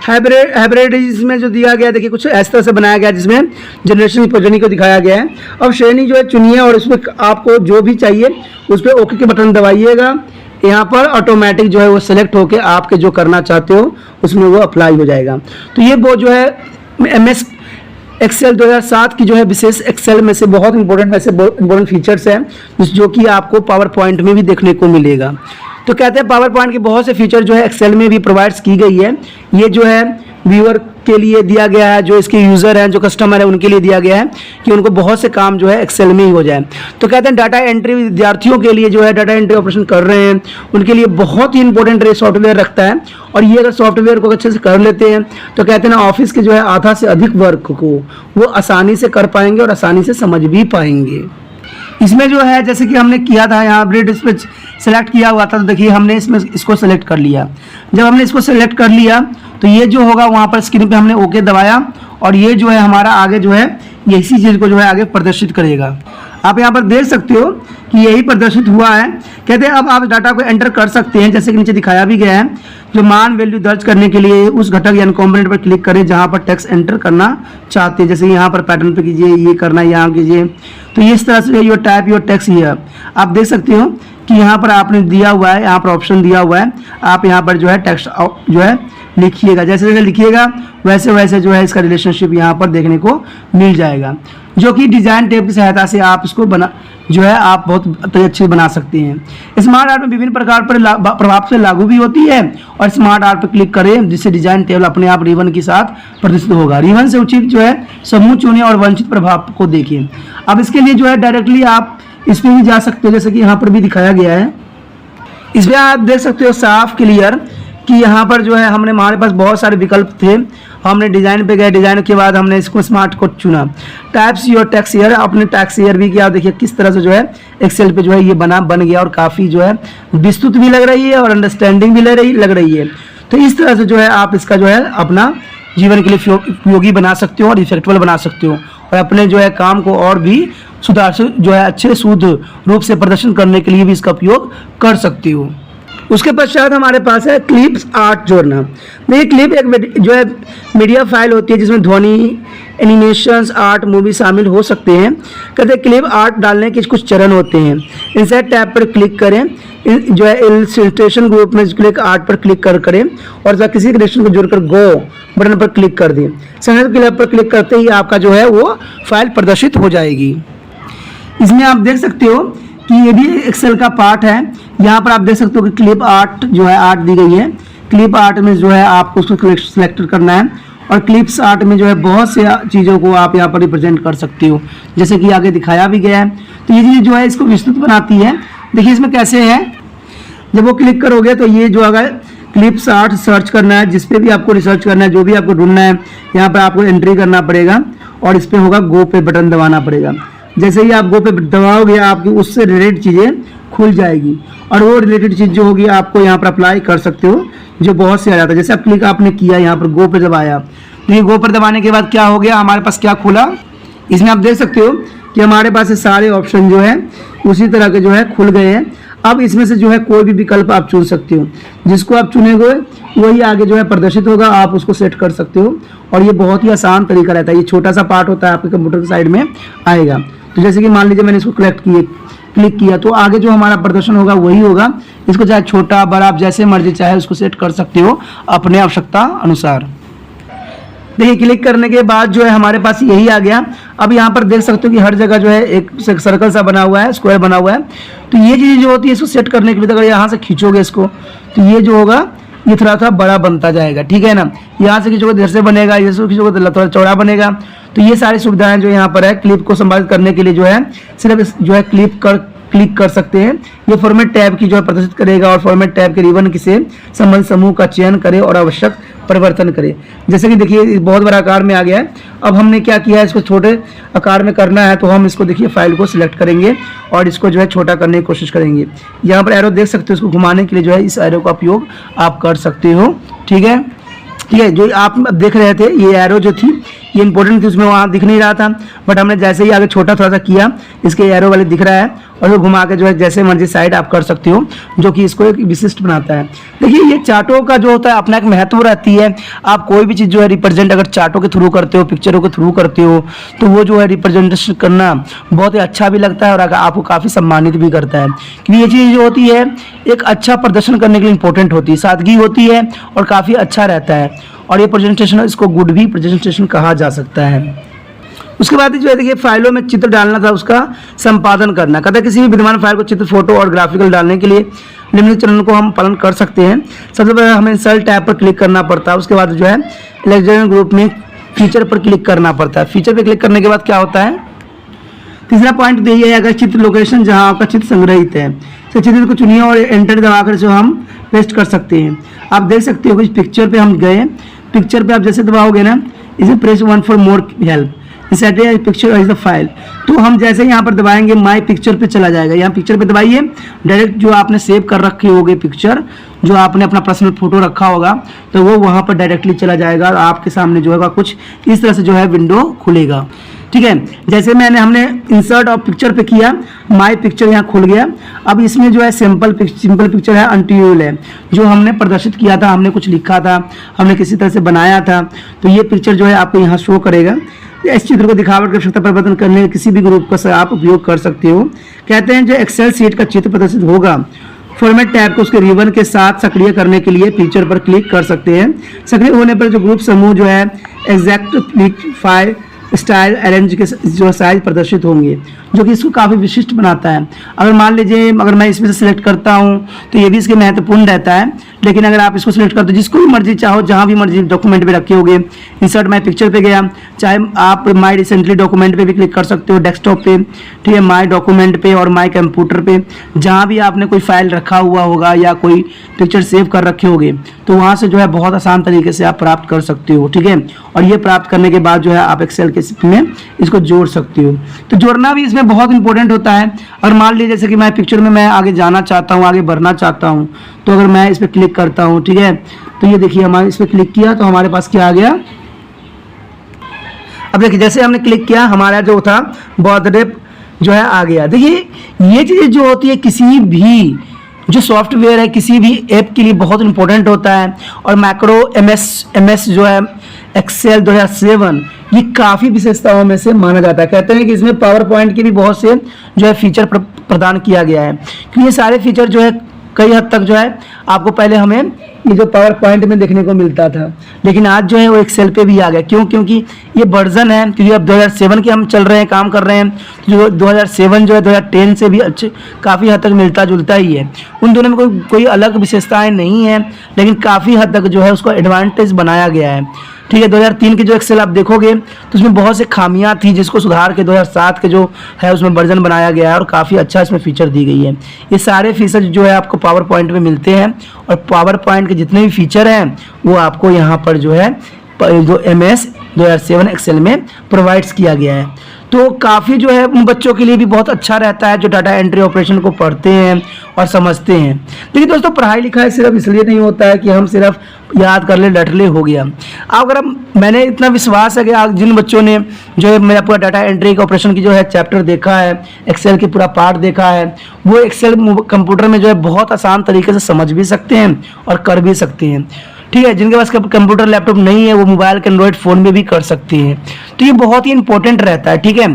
हाइब्रिड इसमें जो दिया गया देखिए कुछ इस तरह से बनाया गया जिसमें जनरेशन की प्रॉपर्टी को दिखाया गया है। अब श्रेणी जो है चुनिए और उसमें आपको जो भी चाहिए उस पर ओके के बटन दबाइएगा। यहाँ पर ऑटोमेटिक जो है वो सिलेक्ट होके आपके जो करना चाहते हो उसमें वो अप्लाई हो जाएगा। तो ये वो जो है MS एक्सेल 2007 की जो है विशेष एक्सेल में से बहुत इंपॉर्टेंट फीचर्स हैं जो कि आपको पावर पॉइंट में भी देखने को मिलेगा। तो कहते हैं पावर पॉइंट के बहुत से फीचर जो है एक्सेल में भी प्रोवाइड्स की गई है। ये जो है व्यूअर के लिए दिया गया है, जो इसके यूज़र हैं जो कस्टमर है उनके लिए दिया गया है कि उनको बहुत से काम जो है एक्सेल में ही हो जाए। तो कहते हैं डाटा एंट्री विद्यार्थियों के लिए जो है डाटा एंट्री ऑपरेशन कर रहे हैं उनके लिए बहुत ही इंपॉर्टेंट सॉफ्टवेयर रखता है और ये अगर सॉफ्टवेयर को अच्छे से कर लेते हैं तो कहते हैं ना ऑफिस के जो है आधा से अधिक वर्क को वो आसानी से कर पाएंगे और आसानी से समझ भी पाएंगे। इसमें जो है जैसे कि हमने किया था यहाँ ब्रेड इस पर सेलेक्ट किया हुआ था, तो देखिए हमने इसमें इसको सेलेक्ट कर लिया। जब हमने इसको सेलेक्ट कर लिया तो ये जो होगा वहाँ पर स्क्रीन पे हमने ओके दबाया और ये जो है हमारा आगे जो है इसी चीज़ को जो है आगे प्रदर्शित करेगा। आप यहाँ पर देख सकते हो कि यही प्रदर्शित हुआ है। कहते हैं अब आप डाटा को एंटर कर सकते हैं जैसे कि नीचे दिखाया भी गया है। जो मान वैल्यू दर्ज करने के लिए उस घटक यानी कॉम्पोनेंट पर क्लिक करें जहां पर टेक्स्ट एंटर करना चाहते हैं। जैसे यहाँ पर पैटर्न पे कीजिए, ये करना है यहाँ कीजिए। तो इस तरह से your type your text here आप देख सकते हो कि यहाँ पर आपने दिया हुआ है, यहाँ पर ऑप्शन दिया हुआ है, आप यहाँ पर जो है टेक्स्ट जो है लिखिएगा। जैसे जैसे लिखिएगा वैसे वैसे जो है इसका रिलेशनशिप यहाँ पर देखने को मिल जाएगा, जो कि डिजाइन टैब की सहायता से आप इसको बना जो है आप बहुत अच्छे बना सकते हैं। स्मार्ट आर्ट में विभिन्न प्रकार पर प्रभाव से लागू भी होती है। और स्मार्ट आर्ट पर क्लिक करें जिससे डिजाइन टेबल अपने आप रिबन के साथ प्रदर्शित होगा। रिबन से उचित जो है समूह चुने और वंचित प्रभाव को देखिए। अब इसके लिए जो है डायरेक्टली आप इस पर भी जा सकते हो, जैसे कि यहाँ पर भी दिखाया गया है। इसमें आप देख सकते हो साफ क्लियर कि यहाँ पर जो है हमारे पास बहुत सारे विकल्प थे। हमने डिज़ाइन पे गए, डिज़ाइन के बाद हमने इसको स्मार्ट को चुना। टाइप्स योर टेक्स्ट हियर, अपने टेक्स्ट हियर भी किया। देखिए किस तरह से जो है एक्सेल पे जो है ये बन गया और काफ़ी जो है विस्तृत भी लग रही है और अंडरस्टैंडिंग भी लग रही है। तो इस तरह से जो है आप इसका जो है अपना जीवन के लिए उपयोगी बना सकते हो और इफेक्टिवल बना सकते हो और अपने जो है काम को और भी सुधार से जो है अच्छे शुद्ध रूप से प्रदर्शन करने के लिए भी इसका उपयोग कर सकती हो। उसके पश्चात हमारे पास है क्लिप्स आर्ट जोड़ना। देखिए क्लिप एक जो है मीडिया फाइल होती है जिसमें ध्वनि, एनिमेशंस, आर्ट, मूवी शामिल हो सकते हैं। कहते हैं क्लिप आर्ट डालने के कुछ चरण होते हैं। इंसर्ट टैब पर क्लिक करें, जो है इलस्ट्रेशन ग्रुप में क्लिक आर्ट पर क्लिक करें और जब किसी कनेक्शन को जोड़कर गो बटन पर क्लिक कर दें। संगठित क्लिप पर क्लिक करते ही आपका जो है वो फाइल प्रदर्शित हो जाएगी। इसमें आप देख सकते हो कि ये भी एक्सेल का पार्ट है। यहाँ पर आप देख सकते हो कि क्लिप आर्ट जो है आर्ट दी गई है। क्लिप आर्ट में जो है आपको उसको सिलेक्ट करना है और क्लिप्स आर्ट में जो है बहुत से चीज़ों को आप यहाँ पर रिप्रेजेंट कर सकते हो, जैसे कि आगे दिखाया भी गया है। तो ये चीज़ जो है इसको विस्तृत बनाती है। देखिए इसमें कैसे है, जब वो क्लिक करोगे तो ये जो अगर क्लिप्स आर्ट सर्च करना है, जिस पे भी आपको रिसर्च करना है, जो भी आपको ढूंढना है, यहाँ पर आपको एंट्री करना पड़ेगा और इस पर होगा गो पे बटन दबाना पड़ेगा। जैसे ही आप गो पे दबाओगे आपकी उससे रिलेटेड चीज़ें खुल जाएगी और वो रिलेटेड चीज़ जो होगी आपको यहाँ पर अप्लाई कर सकते हो, जो बहुत से आ जाता है। जैसे आप क्लिक आपने किया यहाँ पर गो पे दबाया, तो ये गो पर दबाने के बाद क्या हो गया, हमारे पास क्या खुला, इसमें आप देख सकते हो कि हमारे पास ये सारे ऑप्शन जो है उसी तरह के जो है खुल गए हैं। अब इसमें से जो है कोई भी विकल्प आप चुन सकते हो, जिसको आप चुनेंगे वही आगे जो है प्रदर्शित होगा, आप उसको सेट कर सकते हो और ये बहुत ही आसान तरीका रहता है। ये छोटा सा पार्ट होता है, आपके कंप्यूटर की साइड में आएगा। तो जैसे कि मान लीजिए मैंने इसको क्लिक किया तो आगे जो हमारा प्रदर्शन होगा वही होगा। इसको चाहे छोटा बड़ा आप जैसे मर्जी चाहे उसको सेट कर सकते हो अपने आवश्यकता अनुसार। देखिए क्लिक करने के बाद जो है हमारे पास यही आ गया। अब यहाँ पर देख सकते हो कि हर जगह जो है एक सर्कल सा बना हुआ है, स्क्वायर बना हुआ है। तो ये चीज़ जो होती है इसको सेट करने के लिए अगर यहाँ से खींचोगे इसको तो ये जो होगा ये थोड़ा सा बड़ा बनता जाएगा, ठीक है ना। यहाँ से खींचोगे इधर से बनेगा, इधर से खींचोगे तो थोड़ा चौड़ा बनेगा। तो ये सारी सुविधाएं जो यहाँ पर है क्लिप को संपादित करने के लिए जो है सिर्फ जो है क्लिक कर सकते हैं। ये फॉर्मेट टैब की जो है प्रदर्शित करेगा और फॉर्मेट टैब के रिबन से संबंधित समूह का चयन करें और आवश्यक परिवर्तन करें। जैसे कि देखिए बहुत बड़ा आकार में आ गया है। अब हमने क्या किया है, इसको छोटे आकार में करना है तो हम इसको देखिए फाइल को सिलेक्ट करेंगे और इसको जो है छोटा करने की कोशिश करेंगे। यहाँ पर एरो देख सकते हो, इसको घुमाने के लिए जो है इस एरो का उपयोग आप कर सकते हो, ठीक है। जो आप देख रहे थे ये एरो जो थी ये इंपॉर्टेंट थी, उसमें वहाँ दिख नहीं रहा था, बट हमने जैसे ही आगे छोटा थोड़ा सा किया इसके एरो वाले दिख रहा है और वो घुमा के जो है जैसे मर्जी साइड आप कर सकते हो, जो कि इसको एक विशिष्ट बनाता है। देखिए ये चार्टों का जो होता है अपना एक महत्व रहती है। आप कोई भी चीज़ जो है रिप्रेजेंट अगर चार्टों के थ्रू करते हो, पिक्चरों के थ्रू करते हो, तो वो जो है रिप्रेजेंटेशन करना बहुत ही अच्छा भी लगता है और आपको काफ़ी सम्मानित भी करता है। क्योंकि ये चीज़ जो होती है एक अच्छा प्रदर्शन करने के लिए इंपॉर्टेंट होती है, सादगी होती है और काफ़ी अच्छा रहता है। और ये प्रेजेंटेशन इसको गुड भी प्रेजेंटेशन कहा जा सकता है। उसके बाद जो है देखिए फाइलों में चित्र डालना था, उसका संपादन करना। कहता है किसी भी विद्यमान फाइल को चित्र, फोटो और ग्राफिकल डालने के लिए निम्नलिखित चरणों को हम पालन कर सकते हैं। सबसे पहले हमें इंसर्ट टैब पर क्लिक करना पड़ता है। उसके बाद जो है इलेक्ट्रॉनिक ग्रुप में फीचर पर क्लिक करना पड़ता है। फीचर पर क्लिक करने के बाद क्या होता है, तीसरा पॉइंट यही है अगर चित्र लोकेशन जहाँ आपका चित्र संग्रहित है तो चित्र को चुनिए और एंटर दबाकर जो हम पेस्ट कर सकते हैं। आप देख सकते हो कि पिक्चर पे हम गए, पिक्चर पे आप जैसे दबाओगे ना, इसे press 1 for more help, picture is the file. तो हम जैसे यहाँ पर दबाएंगे माई पिक्चर पे चला जाएगा। यहाँ पिक्चर पे दबाइए, डायरेक्ट जो आपने सेव कर रखे होगे पिक्चर, जो आपने अपना पर्सनल फोटो रखा होगा तो वो वहाँ पर डायरेक्टली चला जाएगा और आपके सामने जो है कुछ इस तरह से जो है विंडो खुलेगा। ठीक है। जैसे हमने इंसर्ट और पिक्चर पे किया, माय पिक्चर यहाँ खुल गया। अब इसमें जो है सिंपल पिक्चर है, अनट्यूल है, जो हमने प्रदर्शित किया था, हमने कुछ लिखा था, हमने किसी तरह से बनाया था, तो ये पिक्चर जो है आपको यहाँ शो करेगा। इस चित्र को दिखावट की आवश्यकता परिवर्तन करने किसी भी ग्रुप का आप उपयोग कर सकते हो। कहते हैं जो एक्सेल शीट का चित्र प्रदर्शित होगा, फॉर्मेट टैब को उसके रिबन के साथ सक्रिय करने के लिए पिक्चर पर क्लिक कर सकते हैं। सक्रिय होने पर जो ग्रुप समूह जो है exact click file style arrange के जो साइज प्रदर्शित होंगे, जो कि इसको काफ़ी विशिष्ट बनाता है। अगर मान लीजिए अगर मैं इसमें से सिलेक्ट करता हूं तो ये भी इसके महत्वपूर्ण रहता है, लेकिन अगर आप इसको सिलेक्ट करते हो जिसको भी मर्जी चाहो, जहां भी मर्जी डॉक्यूमेंट पे रखे होगे, इंसर्ट माय पिक्चर पे गया, चाहे आप माय रिसेंटली डॉक्यूमेंट पे भी क्लिक कर सकते हो, डेस्कटॉप पे, ठीक है, माय डॉक्यूमेंट पे और माय कंप्यूटर पे, जहाँ भी आपने कोई फाइल रखा हुआ होगा या कोई पिक्चर सेव कर रखे होगे, तो वहाँ से जो है बहुत आसान तरीके से आप प्राप्त कर सकते हो। ठीक है, और ये प्राप्त करने के बाद जो है आप एक्सेल के में इसको जोड़ सकते हो। तो जोड़ना भी इसमें बहुत इंपॉर्टेंट होता है। अगर मान लीजिए जैसे कि मैं पिक्चर में मैं आगे जाना चाहता हूँ, आगे बढ़ना चाहता हूँ, तो अगर मैं इस पर क्लिक करता हूँ, ठीक है, तो ये देखिए हमारे इस पर क्लिक किया तो हमारे पास क्या आ गया। अब देखिए जैसे हमने क्लिक किया हमारा जो था बर्थडे जो है आ गया। देखिए ये चीज़ें जो होती है किसी भी जो सॉफ्टवेयर है किसी भी ऐप के लिए बहुत इंपॉर्टेंट होता है। और मैक्रो एमएस जो है एक्सेल 2007 ये काफ़ी विशेषताओं में से माना जाता है। कहते हैं कि इसमें पावर पॉइंट के भी बहुत से जो है फीचर प्रदान किया गया है, क्योंकि ये सारे फीचर जो है कई हद तक जो है आपको पहले हमें ये जो पावर पॉइंट में देखने को मिलता था, लेकिन आज जो है वो एक्सेल पे भी आ गया। क्यों? क्योंकि ये वर्जन है, क्योंकि अब 2007 के हम चल रहे हैं, काम कर रहे हैं, तो जो 2007 जो है 2010 से भी अच्छे काफ़ी हद तक मिलता जुलता ही है। उन दोनों में कोई अलग विशेषताएं नहीं है, लेकिन काफ़ी हद तक जो है उसको एडवांटेज बनाया गया है। ठीक है, 2003 के जो एक्सेल आप देखोगे तो उसमें बहुत से खामियां थी, जिसको सुधार के 2007 के जो है उसमें वर्जन बनाया गया है और काफ़ी अच्छा इसमें फीचर दी गई है। ये सारे फीचर जो है आपको पावर पॉइंट में मिलते हैं, और पावर पॉइंट के जितने भी फीचर हैं वो आपको यहाँ पर जो है जो MS 2007 एक्सेल में प्रोवाइड्स किया गया है। तो काफ़ी जो है उन बच्चों के लिए भी बहुत अच्छा रहता है जो डाटा एंट्री ऑपरेशन को पढ़ते हैं और समझते हैं। देखिए दोस्तों, पढ़ाई लिखाई सिर्फ इसलिए नहीं होता है कि हम सिर्फ याद कर ले लट ले हो गया। अगर मैंने इतना विश्वास है कि जिन बच्चों ने जो है मेरा पूरा डाटा एंट्री ऑपरेशन की जो है चैप्टर देखा है, एक्सेल की पूरा पार्ट देखा है, वो एक्सेल कंप्यूटर में जो है बहुत आसान तरीके से समझ भी सकते हैं और कर भी सकते हैं। ठीक है, जिनके पास कंप्यूटर लैपटॉप नहीं है वो मोबाइल के एंड्रॉइड फ़ोन में भी कर सकते हैं। तो ये बहुत ही इंपॉर्टेंट रहता है। ठीक है,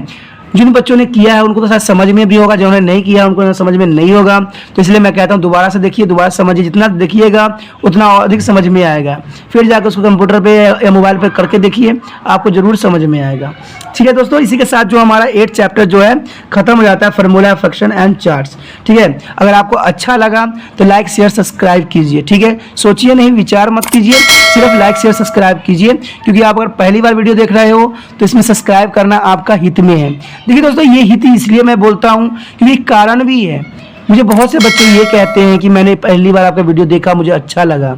जिन बच्चों ने किया है उनको तो शायद समझ में भी होगा, जिन्होंने नहीं किया उनको समझ में नहीं होगा। तो इसलिए मैं कहता हूँ दोबारा से देखिए, दोबारा समझिए, जितना देखिएगा उतना अधिक समझ में आएगा। फिर जाकर उसको कंप्यूटर पे या मोबाइल पे करके देखिए, आपको जरूर समझ में आएगा। ठीक है दोस्तों, इसी के साथ जो हमारा 8 चैप्टर जो है खत्म हो जाता है, फार्मूला, फंक्शन एंड चार्ट्स। ठीक है, अगर आपको अच्छा लगा तो लाइक शेयर सब्सक्राइब कीजिए। ठीक है, सोचिए नहीं, विचार मत कीजिए, सिर्फ लाइक शेयर सब्सक्राइब कीजिए, क्योंकि आप अगर पहली बार वीडियो देख रहे हो तो इसमें सब्सक्राइब करना आपका हित में है। देखिए दोस्तों, ये हित इसलिए मैं बोलता हूँ क्योंकि कारण भी है। मुझे बहुत से बच्चे ये कहते हैं कि मैंने पहली बार आपका वीडियो देखा, मुझे अच्छा लगा,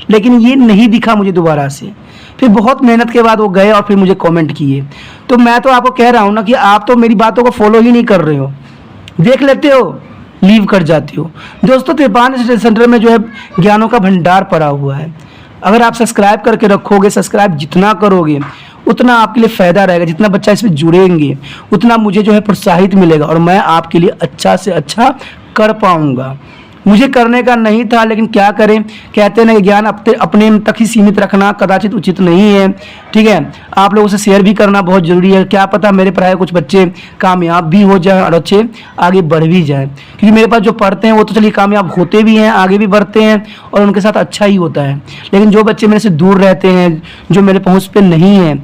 लेकिन ये नहीं दिखा मुझे दोबारा से। फिर बहुत मेहनत के बाद वो गए और फिर मुझे कमेंट किए। तो मैं तो आपको कह रहा हूँ ना कि आप तो मेरी बातों को फॉलो ही नहीं कर रहे हो, देख लेते हो, लीव कर जाते हो। दोस्तों, त्रिपान सेंटर में जो है ज्ञानों का भंडार पड़ा हुआ है। अगर आप सब्सक्राइब करके रखोगे, सब्सक्राइब जितना करोगे उतना आपके लिए फ़ायदा रहेगा, जितना बच्चा इसमें जुड़ेंगे उतना मुझे जो है प्रोत्साहित मिलेगा और मैं आपके लिए अच्छा से अच्छा कर पाऊँगा। मुझे करने का नहीं था, लेकिन क्या करें, कहते हैं ना ज्ञान अपने तक ही सीमित रखना कदाचित उचित नहीं है। ठीक है, आप लोगों से शेयर भी करना बहुत ज़रूरी है। क्या पता मेरे पढ़ाए कुछ बच्चे कामयाब भी हो जाएं और अच्छे आगे बढ़ भी जाएं, क्योंकि मेरे पास जो पढ़ते हैं वो तो चलिए कामयाब होते भी हैं, आगे भी बढ़ते हैं और उनके साथ अच्छा ही होता है। लेकिन जो बच्चे मेरे से दूर रहते हैं, जो मेरे पहुँच पर नहीं हैं,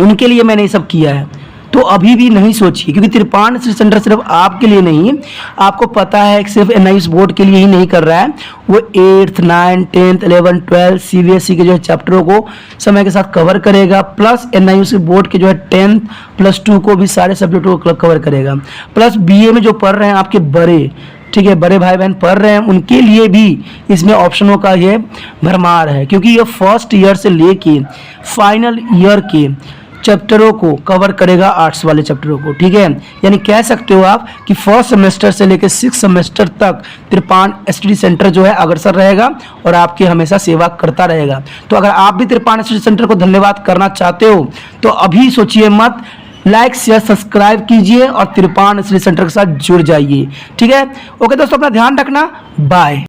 उनके लिए मैंने ये सब किया है। तो अभी भी नहीं सोचिए, क्योंकि त्रिपान सेंटर सिर्फ आपके लिए नहीं, आपको पता है कि सिर्फ NIS बोर्ड के लिए ही नहीं कर रहा है, वो 8th 9th 10th 11th 12th CBSE के जो है चैप्टरों को समय के साथ कवर करेगा, प्लस NIS बोर्ड के जो है 10th +2 को भी सारे सब्जेक्टों को कवर करेगा, प्लस BA में जो पढ़ रहे हैं आपके बड़े, ठीक है, बड़े भाई बहन पढ़ रहे हैं, उनके लिए भी इसमें ऑप्शनों का ये भरमार है, क्योंकि ये फर्स्ट ईयर से लेके फाइनल ईयर के चैप्टरों को कवर करेगा, आर्ट्स वाले चैप्टरों को। ठीक है, यानी कह सकते हो आप कि फर्स्ट सेमेस्टर से लेकर 6th सेमेस्टर तक त्रिपान STD सेंटर जो है अग्रसर रहेगा और आपकी हमेशा सेवा करता रहेगा। तो अगर आप भी त्रिपान STD सेंटर को धन्यवाद करना चाहते हो तो अभी सोचिए मत, लाइक शेयर सब्सक्राइब कीजिए और तिरपान स्टडी सेंटर के साथ जुड़ जाइए। ठीक है, ओके दोस्तों, अपना ध्यान रखना, बाय।